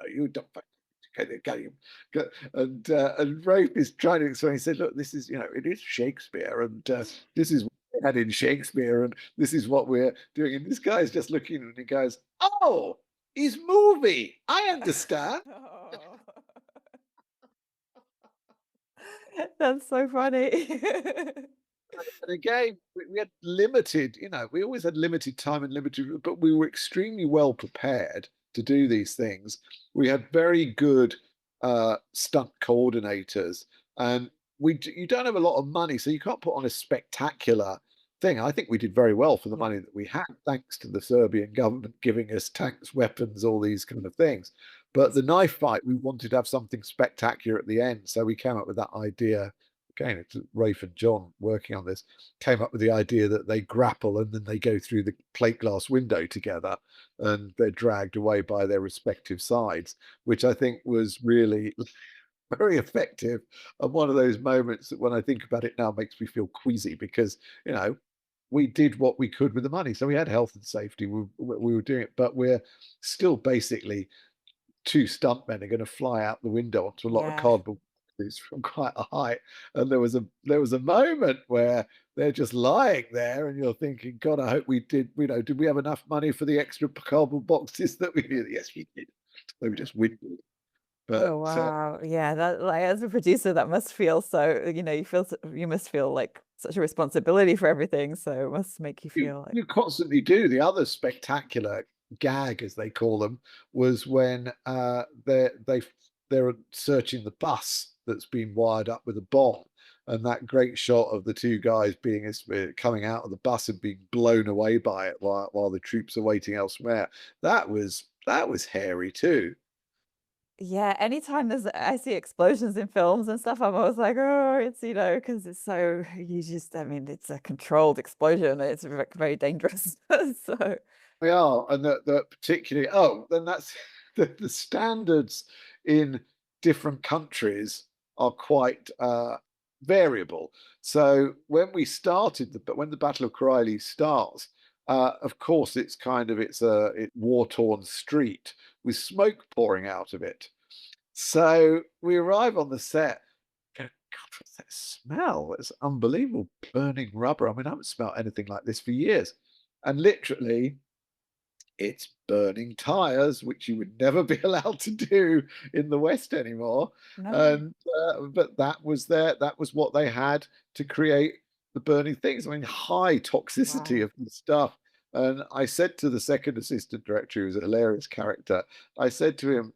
you don't." And Rafe is trying to explain. He said, "Look, this is it is Shakespeare, and this is what we had in Shakespeare, and this is what we're doing." And this guy is just looking and he goes, "Oh, he's movie. I understand." Oh. That's so funny. And again, we had limited, we always had limited time and limited, but we were extremely well prepared to do these things. We had very good stunt coordinators, and you don't have a lot of money, so you can't put on a spectacular thing. I think we did very well for the Yeah. money that we had, thanks to the Serbian government giving us tanks, weapons, all these kind of things. But the knife fight, we wanted to have something spectacular at the end, so we came up with that idea. Again, it's Rafe and John working on this, came up with the idea that they grapple and then they go through the plate glass window together and they're dragged away by their respective sides, which I think was really very effective. And one of those moments that when I think about it now makes me feel queasy because, we did what we could with the money. So we had health and safety, we were doing it, but we're still basically two stuntmen are going to fly out the window onto a lot of Yeah. cardboard boxes from quite a height. And there was a moment where they're just lying there, and you're thinking, God, I hope we did. Did we have enough money for the extra cardboard boxes that we did? Yes, we did. So we just winded. Oh, But wow. Yeah, that like as a producer, that must feel so, you must feel like such a responsibility for everything. So it must make you you feel like, you constantly do. The other spectacular gag, as they call them, was when they're searching the bus that's been wired up with a bomb, and that great shot of the two guys coming out of the bus and being blown away by it while the troops are waiting elsewhere. That was hairy too. yeah, anytime I see explosions in films and stuff, I'm always like, oh, it's, because it's so, I mean, it's a controlled explosion. It's very dangerous. So, We are, and that particularly. Oh, then that's the standards in different countries are quite variable. So when the Battle of Coriolis starts, of course it's a war-torn street with smoke pouring out of it. So we arrive on the set. Go, God, what's that smell? It's unbelievable, burning rubber. I mean, I haven't smelled anything like this for years. And literally, it's burning tires, which you would never be allowed to do in the West anymore. no. And but that was what they had to create the burning things. I mean, high toxicity Wow. of the stuff. And I said to the second assistant director, who's a hilarious character, I said to him,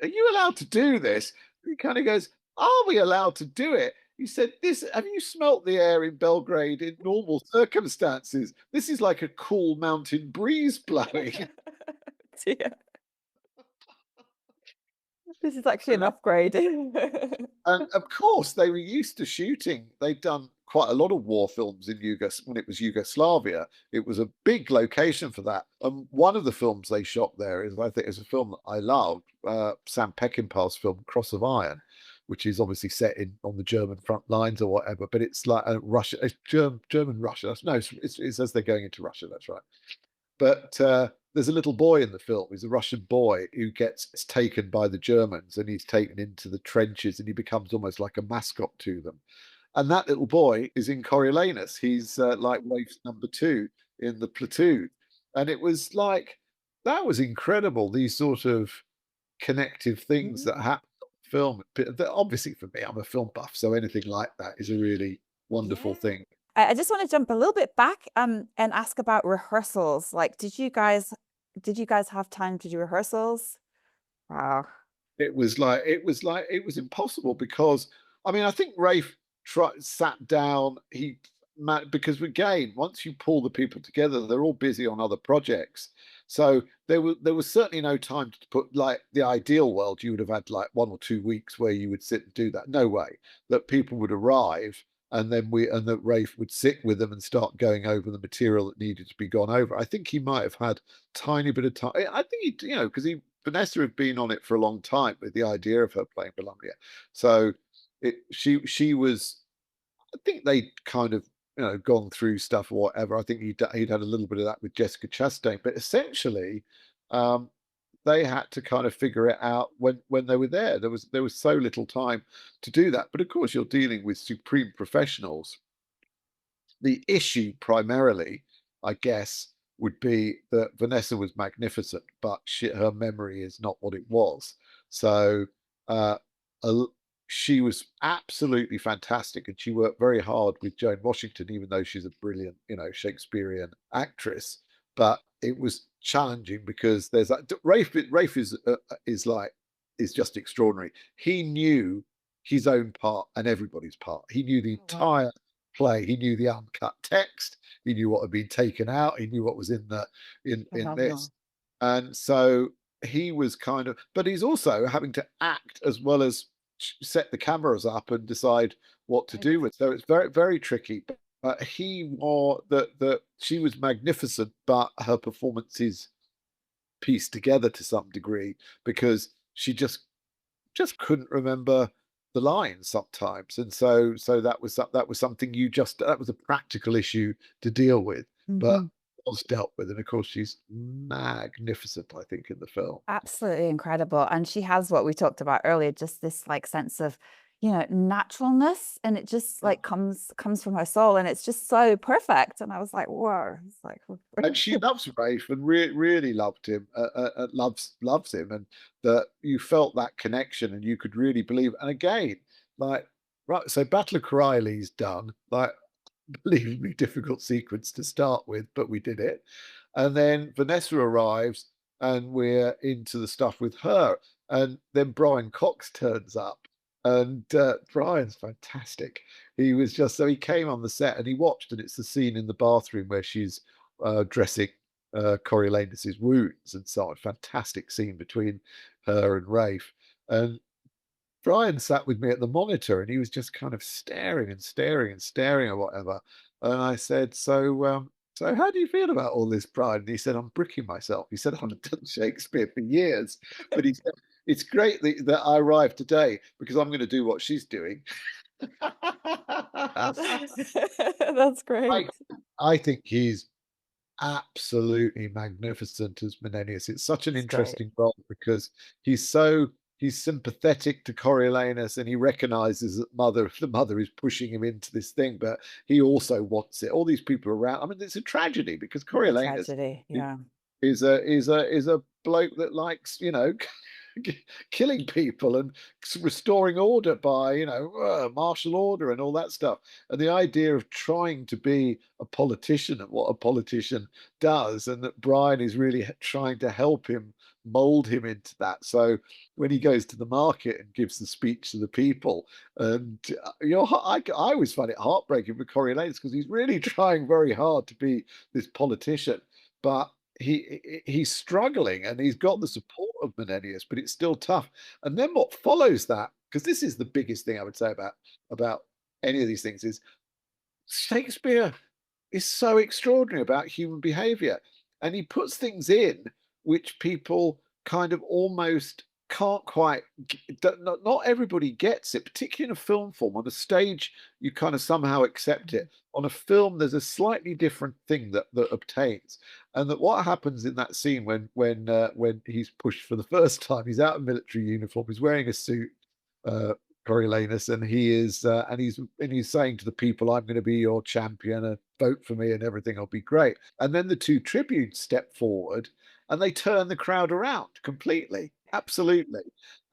"Are you allowed to do this?" He kind of goes, "Are we allowed to do it?" He said, "This, have you smelt the air in Belgrade in normal circumstances? This is like a cool mountain breeze blowing." Dear. This is actually an And upgrade. and of course, they were used to shooting. They'd done quite a lot of war films in when it was Yugoslavia. It was a big location for that. And one of the films they shot there is, I think, is a film that I love, Sam Peckinpah's film Cross of Iron, which is obviously set on the German front lines or whatever. But it's like a Russia, it's German Russia. No, it's as they're going into Russia. That's right. But there's a little boy in the film. He's a Russian boy who gets taken by the Germans, and he's taken into the trenches, and he becomes almost like a mascot to them. And that little boy is in Coriolanus. He's like Rafe's number 2 in the platoon. And it was like, that was incredible, these sort of connective things that happen on the film. Obviously, for me, I'm a film buff, so anything like that is a really wonderful thing. I just want to jump a little bit back and ask about rehearsals. Like, did you guys have time to do rehearsals? Wow. It was impossible because, I mean, I think Rafe sat down. Because again, once you pull the people together, they're all busy on other projects. So there was certainly no time to put, like, the ideal world, you would have had like 1 or 2 weeks where you would sit and do that. No way. That people would arrive, and then that Rafe would sit with them and start going over the material that needed to be gone over. I think he might have had tiny bit of time. I think because Vanessa had been on it for a long time with the idea of her playing Bologna. So she was, I think they'd kind of, gone through stuff or whatever. I think he'd had a little bit of that with Jessica Chastain, but essentially, they had to kind of figure it out when they were there. There was so little time to do that. But of course, you're dealing with supreme professionals. The issue primarily, I guess, would be that Vanessa was magnificent, but her memory is not what it was. So she was absolutely fantastic, and she worked very hard with Joan Washington, even though she's a brilliant, Shakespearean actress. But it was challenging because there's that. Rafe is just extraordinary. He knew his own part and everybody's part. He knew the entire play. He knew the uncut text. He knew what had been taken out. He knew what was in this. And so he was kind of, but he's also having to act as well as set the cameras up and decide what to do with. So it's very, very tricky. She was magnificent, but her performances pieced together to some degree because she just couldn't remember the lines sometimes, and so that was something that was a practical issue to deal with, but was dealt with. And of course, she's magnificent, I think, in the film. Absolutely incredible. And she has what we talked about earlier, just this like sense of, naturalness, and it just like comes from her soul, and it's just so perfect. And I was like, whoa. It's like, and she loves Rafe and really loved him, loves him, and that you felt that connection and you could really believe. And again, like, right, so Battle of Coriolanus done, like, unbelievably difficult sequence to start with, but we did it. And then Vanessa arrives, and we're into the stuff with her, and then Brian Cox turns up. And Brian's fantastic. He was just, so he came on the set and he watched, and it's the scene in the bathroom where she's dressing Coriolanus's wounds and so on. Fantastic scene between her and Rafe. And Brian sat with me at the monitor, and he was just kind of staring and staring and staring or whatever. And I said, so how do you feel about all this, Brian? And he said, I'm bricking myself. He said, I've done Shakespeare for years, but he said, it's great that I arrived today because I'm going to do what she's doing. That's great. I think he's absolutely magnificent as Menenius. It's such an interesting role because he's sympathetic to Coriolanus, and he recognizes that the mother is pushing him into this thing, but he also wants it. All these people around. I mean, it's a tragedy because Coriolanus is a bloke that likes, killing people and restoring order by, martial order and all that stuff. And the idea of trying to be a politician and what a politician does, and that Brian is really trying to help him, mold him into that. So when he goes to the market and gives the speech to the people, and I always find it heartbreaking for Coriolanus because he's really trying very hard to be this politician, but he's struggling, and he's got the support of Menenius, but it's still tough. And then what follows that, because this is the biggest thing I would say about any of these things, is Shakespeare is so extraordinary about human behavior. And he puts things in which people kind of almost can't quite, not everybody gets it, particularly in a film form. On a stage, you kind of somehow accept it. On a film, there's a slightly different thing that obtains. And that what happens in that scene when he's pushed for the first time, he's out of military uniform, he's wearing a suit, uh, Coriolanus, and he's saying to the people, "I'm going to be your champion, and vote for me, and everything will be great." And then the two tribunes step forward, and they turn the crowd around completely, absolutely.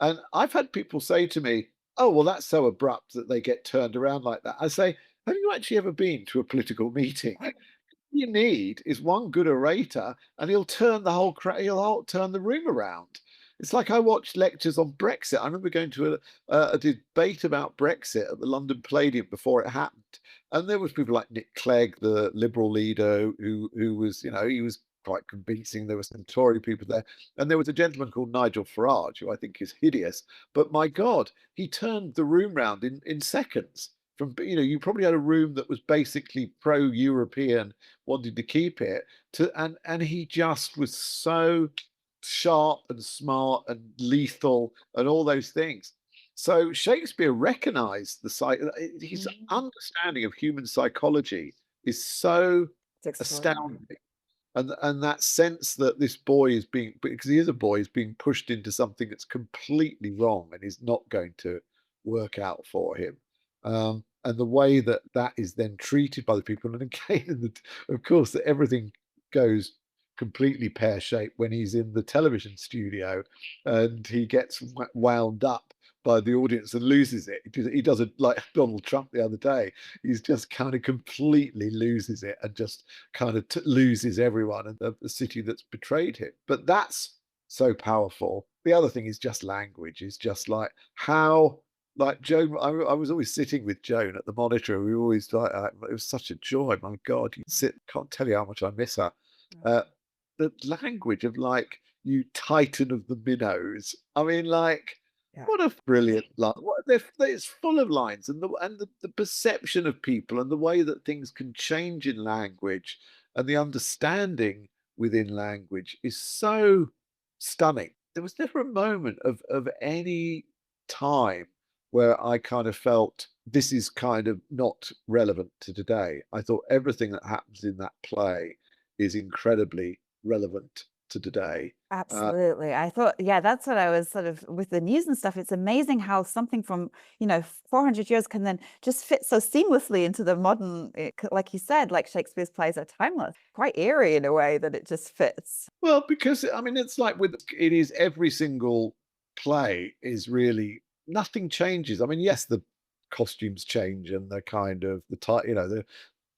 And I've had people say to me, "Oh, well, that's so abrupt that they get turned around like that." I say, "Have you actually ever been to a political meeting?" You need is one good orator, and he'll turn the whole he'll turn the room around. It's like I watched lectures on Brexit. I remember going to a debate about Brexit at the London Palladium before it happened, and there was people like Nick Clegg, the Liberal leader, who was, he was quite convincing. There were some Tory people there, and there was a gentleman called Nigel Farage, who I think is hideous. But my God, he turned the room round in seconds. From, you probably had a room that was basically pro-European, wanted to keep it, and he just was so sharp and smart and lethal and all those things. So Shakespeare recognized his understanding of human psychology is so It's extraordinary. astounding. And that sense that this boy is being, because he is a boy, is being pushed into something that's completely wrong and is not going to work out for him. And the way that that is then treated by the people, and again, of course, that everything goes completely pear-shaped when he's in the television studio and he gets wound up by the audience and loses it. He does it like Donald Trump the other day. He's just kind of completely loses it and just kind of loses everyone and the city that's betrayed him. But that's so powerful. The other thing is just language. Is just like how, like Joan. I was always sitting with Joan at the monitor. We always like it was such a joy. My God, you sit. Can't tell you how much I miss her. Uh, the language of like, "You Titan of the minnows." I mean, like, Yeah. what a brilliant line! It's full of lines, and the perception of people, and the way that things can change in language, and the understanding within language is so stunning. There was never a moment of any time where I kind of felt this is kind of not relevant to today. I thought everything that happens in that play is incredibly relevant to today. Absolutely. I thought, yeah, that's what I was sort of with the news and stuff. It's amazing how something from, 400 years can then just fit so seamlessly into the modern, like you said, like Shakespeare's plays are timeless, quite eerie in a way that it just fits. Well, because I mean, it's like with it is every single play is really nothing changes. I mean, yes, the costumes change and the kind of the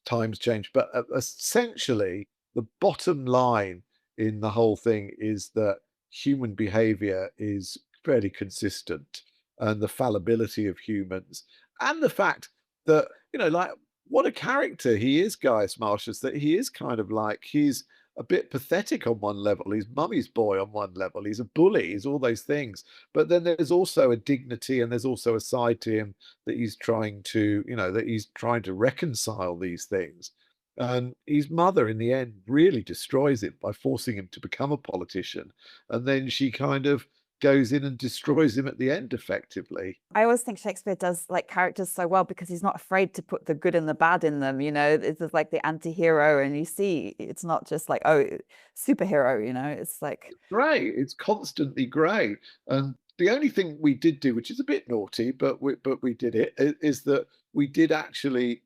times change, but essentially the bottom line in the whole thing is that human behavior is fairly consistent, and the fallibility of humans, and the fact that, like, what a character he is, Gaius Marcius, that he is kind of like, he's a bit pathetic on one level. He's mummy's boy on one level. He's a bully. He's all those things. But then there's also a dignity, and there's also a side to him that he's trying to reconcile these things. And his mother, in the end, really destroys him by forcing him to become a politician. And then she kind of goes in and destroys him at the end, effectively. I always think Shakespeare does like characters so well because he's not afraid to put the good and the bad in them, It's just like the anti-hero, and you see it's not just like, oh, superhero, It's like, Great. It's constantly great. And the only thing we did do, which is a bit naughty, but we did it, is that we did actually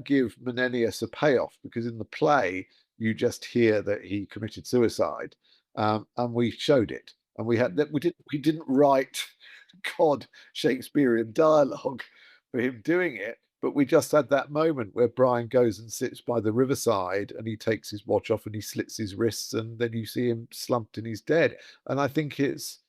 give Menenius a payoff, because in the play you just hear that he committed suicide, and we showed it, and we didn't write God Shakespearean dialogue for him doing it. But we just had that moment where Brian goes and sits by the riverside, and he takes his watch off and he slits his wrists, and then you see him slumped and he's dead. And I think it's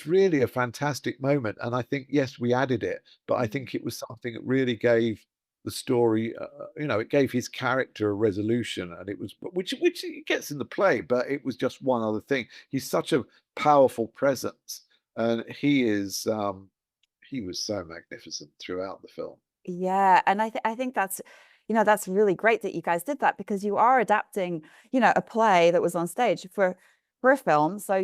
really a fantastic moment. And I think, yes, we added it, but I think it was something that really gave the story, it gave his character a resolution, and it was which it gets in the play, but it was just one other thing. He's such a powerful presence, and he was so magnificent throughout the film. yeah. And I think that's, that's really great that you guys did that, because you are adapting, a play that was on stage for a film. So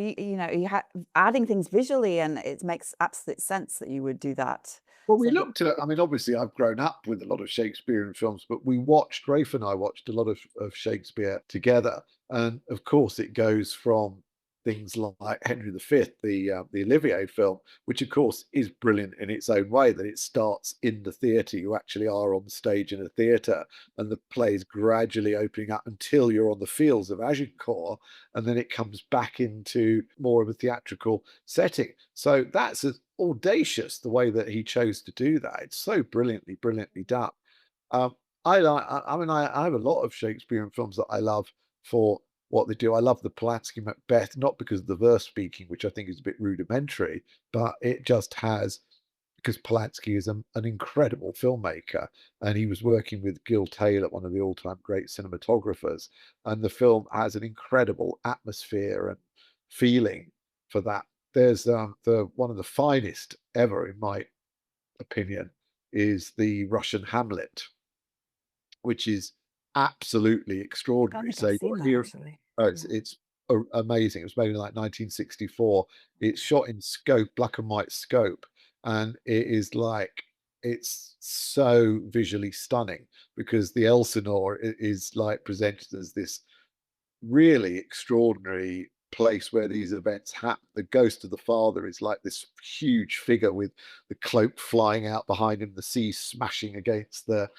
adding things visually, and it makes absolute sense that you would do that. Well, we So looked at, I mean, obviously I've grown up with a lot of Shakespearean films, but Rafe and I watched a lot of Shakespeare together. And of course, it goes from things like Henry V, the Olivier film, which of course is brilliant in its own way, that it starts in the theatre. You actually are on stage in a theatre, and the play is gradually opening up until you're on the fields of Agincourt, and then it comes back into more of a theatrical setting. So that's audacious, the way that he chose to do that. It's so brilliantly done. Um, I have a lot of Shakespearean films that I love for what they do. I love the Polanski Macbeth, not because of the verse speaking, which I think is a bit rudimentary, but it just has, because Polanski is an incredible filmmaker, and he was working with Gil Taylor, one of the all-time great cinematographers, and the film has an incredible atmosphere and feeling for that. There's the one of the finest ever, in my opinion, is the Russian Hamlet, which is absolutely I don't extraordinary. think So I've you've seen got that here, actually. oh, Yeah. it's amazing. It was made in like 1964. It's shot in scope, black and white scope, and it is like, it's so visually stunning, because the Elsinore is like presented as this really extraordinary place where these events happen. The ghost of the father is like this huge figure with the cloak flying out behind him, the sea smashing against the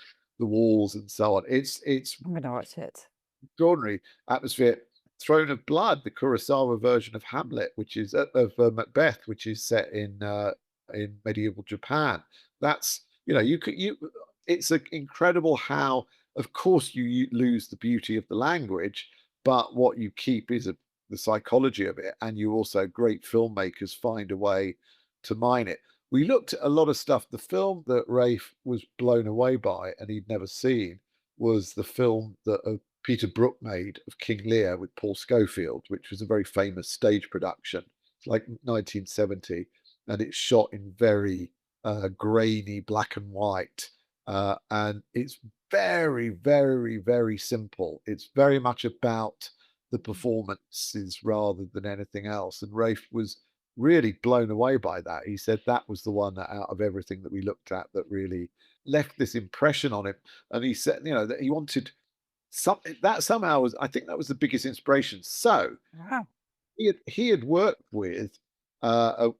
walls and so on. It's I'm gonna watch it. extraordinary atmosphere. Throne of Blood, the Kurosawa version of Hamlet, which is of Macbeth, which is set in medieval Japan. That's, you could you. It's incredible how, of course, you lose the beauty of the language, but what you keep is the psychology of it, and you also, great filmmakers find a way to mine it. We looked at a lot of stuff. The film that Rafe was blown away by and he'd never seen was the film that Peter Brook made of King Lear with Paul Schofield, which was a very famous stage production. It's like 1970, and it's shot in very grainy black and white, and it's very simple. It's very much about the performances rather than anything else. And Rafe was really blown away by that. He said that was the one that, out of everything that we looked at, that really left this impression on him. And he said, that he wanted something that somehow was, I think that was the biggest inspiration. So Wow. he had worked with a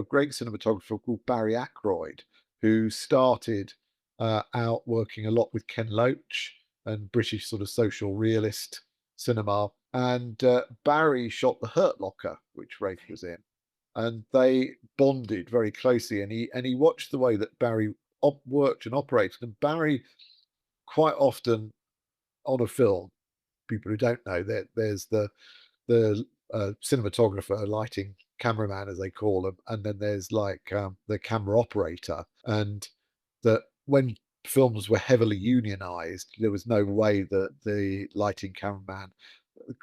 great cinematographer called Barry Ackroyd, who started out working a lot with Ken Loach and British sort of social realist cinema. And Barry shot The Hurt Locker, which Rafe was in, and they bonded very closely. And he watched the way that Barry worked and operated. And Barry, quite often on a film, people who don't know, there's the cinematographer, lighting cameraman, as they call them, and then there's like the camera operator. And that when films were heavily unionized, there was no way that the lighting cameraman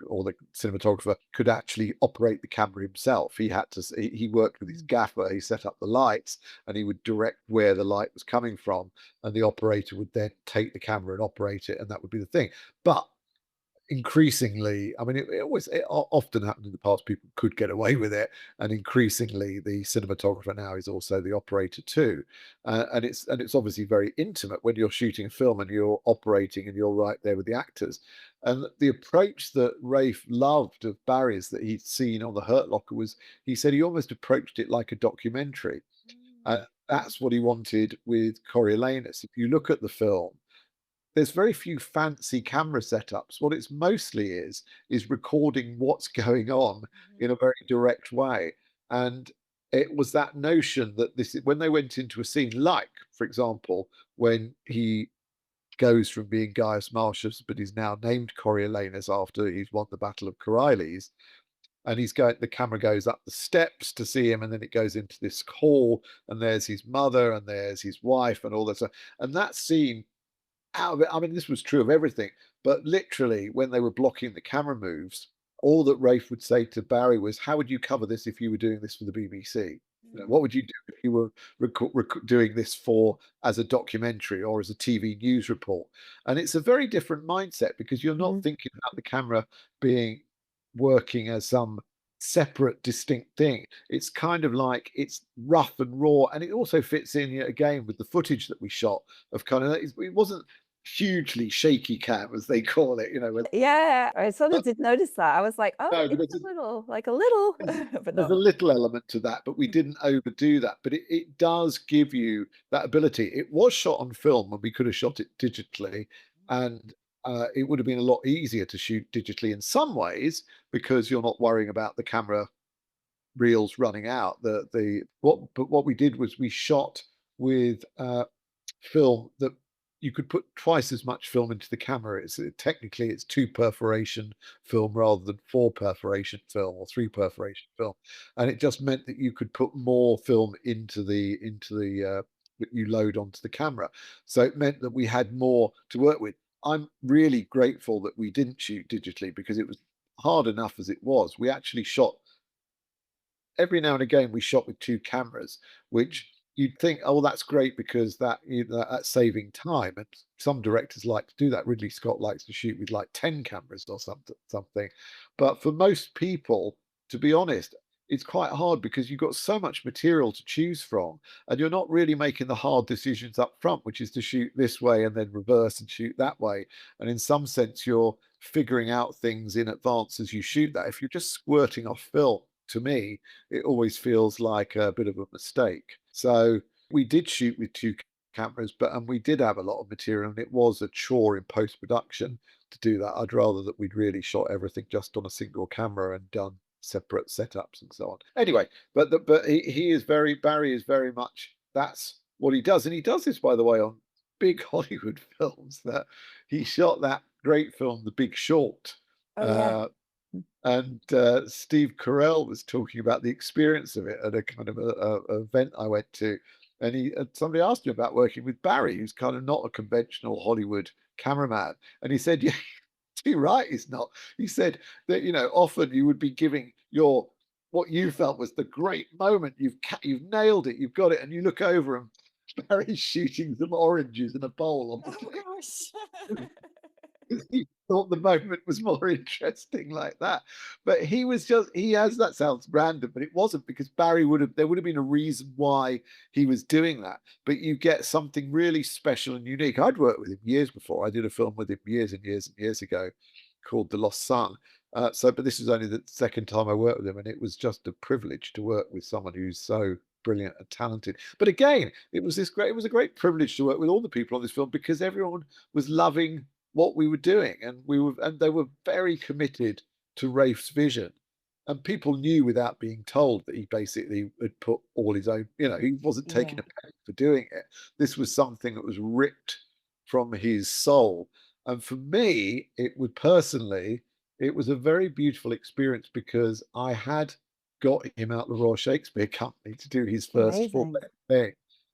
or the cinematographer could actually operate the camera himself. He had to. He worked with his gaffer. He set up the lights, and he would direct where the light was coming from, and the operator would then take the camera and operate it, and that would be the thing. But increasingly, I mean, it often happened in the past, people could get away with it, and increasingly the cinematographer now is also the operator too. And it's obviously very intimate when you're shooting a film and you're operating and you're right there with the actors. And the approach that Rafe loved of Barry's that he'd seen on The Hurt Locker was, he said he almost approached it like a documentary. That's what he wanted with Coriolanus. If you look at the film, there's very few fancy camera setups. What it's mostly is recording what's going on in a very direct way. And it was that notion that this, when they went into a scene, like, for example, when he goes from being Gaius Marcius, but he's now named Coriolanus after he's won the Battle of Coriolis, and the camera goes up the steps to see him, and then it goes into this hall, and there's his mother, and there's his wife, and all that stuff. And that scene, out of it, I mean, this was true of everything, but literally, when they were blocking the camera moves, all that Rafe would say to Barry was, "How would you cover this if you were doing this for the BBC?" What would you do if you were doing this for as a documentary or as a TV news report? And it's a very different mindset because you're not thinking about the camera being working as some separate, distinct thing. It's kind of like it's rough and raw, and it also fits in again with the footage that we shot of kind of it wasn't hugely shaky cam as they call it, Yeah, I sort of did notice that. I was like, "Oh, no, it's a little, like a little," but there's a no. little element to that, but we didn't overdo that. But it does give you that ability. It was shot on film, and we could have shot it digitally, and it would have been a lot easier to shoot digitally in some ways because you're not worrying about the camera reels running out. But what we did was we shot with film that you could put twice as much film into the camera. It's technically it's 2 perforation film rather than 4 perforation film or 3 perforation film, and it just meant that you could put more film into the that you load onto the camera. So it meant that we had more to work with. I'm really grateful that we didn't shoot digitally because it was hard enough as it was. We actually shot every now and again we shot with 2 cameras, which you'd think, oh, well, that's great because that's saving time. And some directors like to do that. Ridley Scott likes to shoot with like 10 cameras or something. But for most people, to be honest, it's quite hard because you've got so much material to choose from, and you're not really making the hard decisions up front, which is to shoot this way and then reverse and shoot that way. And in some sense, you're figuring out things in advance as you shoot that. If you're just squirting off film, to me, it always feels like a bit of a mistake. So we did shoot with 2 cameras, and we did have a lot of material, and it was a chore in post-production to do that. I'd rather that we'd really shot everything just on a single camera and done separate setups and so on. Anyway, but Barry is very much that's what he does, and he does this, by the way, on big Hollywood films. That he shot that great film, The Big Short, Oh, yeah. and Steve Carell was talking about the experience of it at a kind of a event I went to, and somebody asked him about working with Barry, who's kind of not a conventional Hollywood cameraman, and he said, "Yeah, too right, he's not." He said that often you would be giving your what you felt was the great moment. You've nailed it, you've got it, and you look over and Barry's shooting some oranges in a bowl on the Oh, gosh. he thought the moment was more interesting like that. But he has that sounds random, but it wasn't because there would have been a reason why he was doing that. But you get something really special and unique. I'd worked with him years before. I did a film with him years and years and years ago called The Lost Son. But this was only the second time I worked with him, and it was just a privilege to work with someone who's so brilliant and talented. But again, it was a great privilege to work with all the people on this film because everyone was loving what we were doing, and they were very committed to Rafe's vision. And people knew without being told that he basically had put all his own, he wasn't taking Yeah. a penny for doing it. This was something that was ripped from his soul. And for me, it was a very beautiful experience because I had got him out the Royal Shakespeare Company to do his first full Amazing. thing,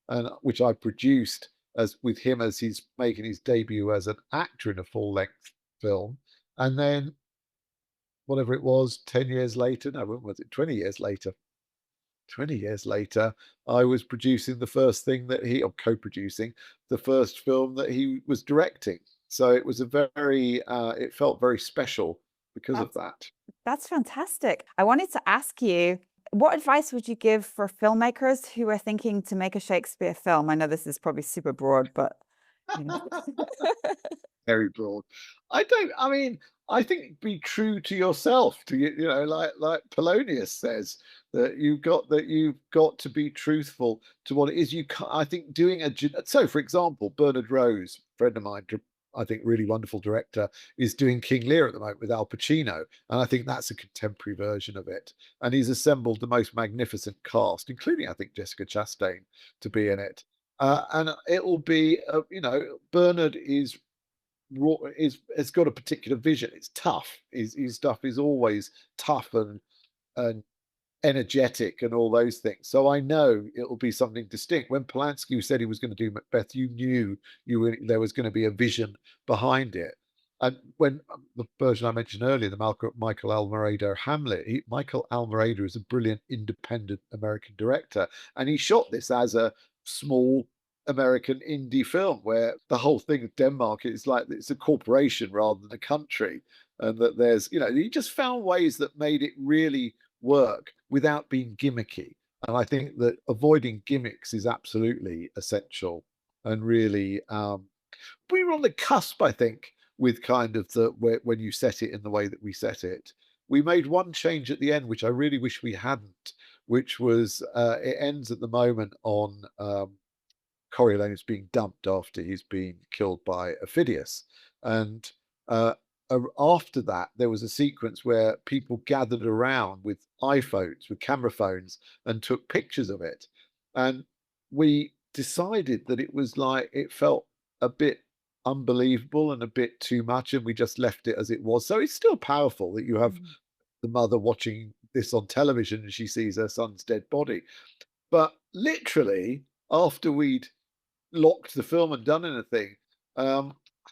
and which I produced as with him as he's making his debut as an actor in a full length film. And then whatever it was, 10 years later, no, when was it? 20 years later. 20 years later, I was producing the first thing that or co-producing the first film that he was directing. So it was it felt very special because of That's that. that's fantastic. I wanted to ask you, what advice would you give for filmmakers who are thinking to make a Shakespeare film? I know this is probably super broad, but you know. Very broad. I mean, I think be true to yourself, like Polonius says, that you've got to be truthful to what it is. I think so for example, Bernard Rose, friend of mine, I think really wonderful director, is doing King Lear at the moment with Al Pacino, and I think that's a contemporary version of it. And he's assembled the most magnificent cast, including I think Jessica Chastain to be in it. And it will be, Bernard has got a particular vision. It's tough. His stuff is always tough and energetic and all those things. So I know it will be something distinct. When Polanski said he was going to do Macbeth, you knew there was going to be a vision behind it. And when the version I mentioned earlier, the Michael Almereyda Hamlet, Michael Almereyda is a brilliant independent American director, and he shot this as a small American indie film where the whole thing of Denmark is like it's a corporation rather than a country, and that there's, he just found ways that made it really work without being gimmicky. And I think that avoiding gimmicks is absolutely essential, and really, we were on the cusp, I think, with kind of when you set it in the way that we set it. We made one change at the end, which I really wish we hadn't, which was it ends at the moment on Coriolanus being dumped after he's been killed by Ophidius. And after that, there was a sequence where people gathered around with iPhones, with camera phones, and took pictures of it. And we decided that it felt a bit unbelievable and a bit too much, and we just left it as it was. So it's still powerful that you have the mother watching this on television and she sees her son's dead body. But literally, after we'd locked the film and done anything, I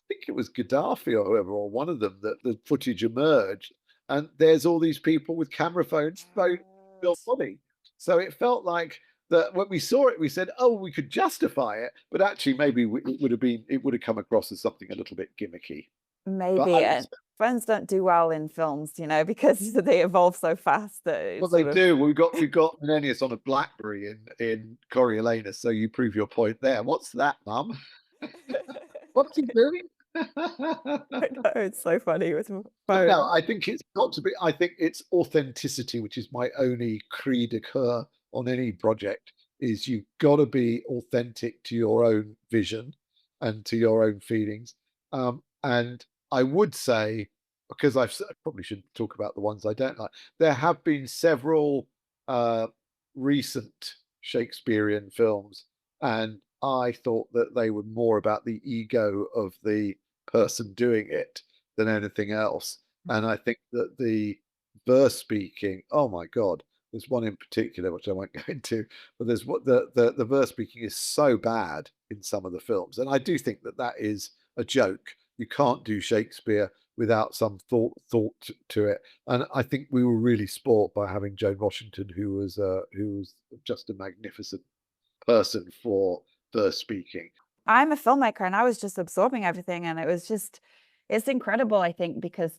think it was Gaddafi or whoever, or one of them, that the footage emerged, and there's all these people with camera phones phone your body. So it felt like that when we saw it, we said, "Oh, we could justify it," but actually, maybe it would have come across as something a little bit gimmicky. But Maybe, and phones don't do well in films, because they evolve so fast that well, it's they sort of do. We've got Menenius on a BlackBerry in Coriolanus, so you prove your point there. What's that, Mum? What's he doing? I know, it's so funny with No, phone. I think it's got to be. I think it's authenticity, which is my only cri de coeur on any project. Is you've got to be authentic to your own vision and to your own feelings. And I would say, because I probably shouldn't talk about the ones I don't like. There have been several recent Shakespearean films, and I thought that they were more about the ego of the person doing it than anything else. And I think that the verse speaking, oh my God, there's one in particular which I won't go into, but there's what the verse speaking is so bad in some of the films, and I do think that that is a joke. You can't do Shakespeare without some thought to it, and I think we were really spoilt by having Joan Washington, who was just a magnificent person for verse speaking. I'm a filmmaker and I was just absorbing everything, and it's incredible, I think, because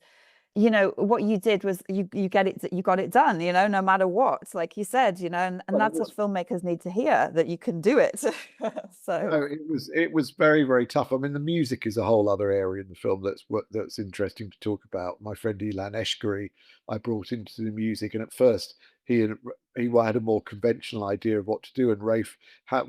what you did was you got it done, no matter what, like you said, and Well, that's what filmmakers need to hear, that you can do it. So no, it was very, very tough. I mean, the music is a whole other area in the film that's interesting to talk about. My friend Elan Eshkari, I brought into the music, and at first he had a more conventional idea of what to do, and Rafe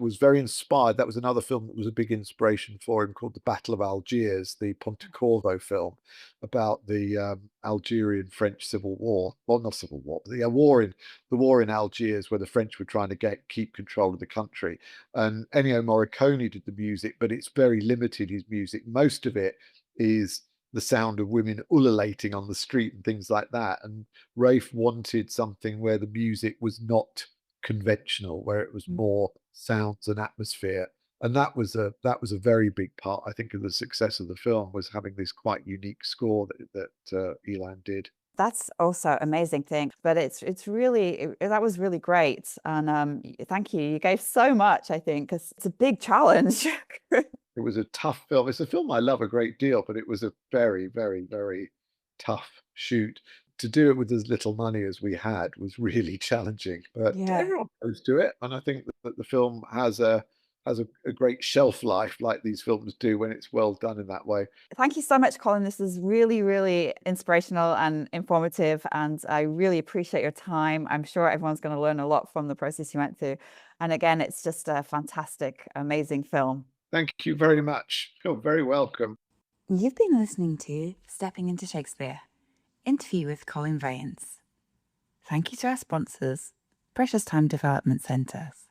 was very inspired. That was another film that was a big inspiration for him, called The Battle of Algiers, the Pontecorvo film about the Algerian French Civil War. Well, not Civil War, but the war in Algiers, where the French were trying to keep control of the country. And Ennio Morricone did the music, but it's very limited, his music. Most of it is the sound of women ululating on the street and things like that. And Rafe wanted something where the music was not conventional, where it was more sounds and atmosphere. And that was a very big part, I think, of the success of the film, was having this quite unique score that Elan did. that's also amazing thing, but that was really great, and thank you. You gave so much, I think, because it's a big challenge. It was a tough film. It's a film I love a great deal, but it was a very, very, very tough shoot. To do it with as little money as we had was really challenging, but Yeah. everyone goes to it. And I think that the film has a great shelf life, like these films do, when it's well done in that way. Thank you so much, Colin. This is really, really inspirational and informative, and I really appreciate your time. I'm sure everyone's going to learn a lot from the process you went through. And again, it's just a fantastic, amazing film. Thank you very much. You're very welcome. You've been listening to Stepping into Shakespeare, interview with Colin Vaines. Thank you to our sponsors, Precious Time Development Centres.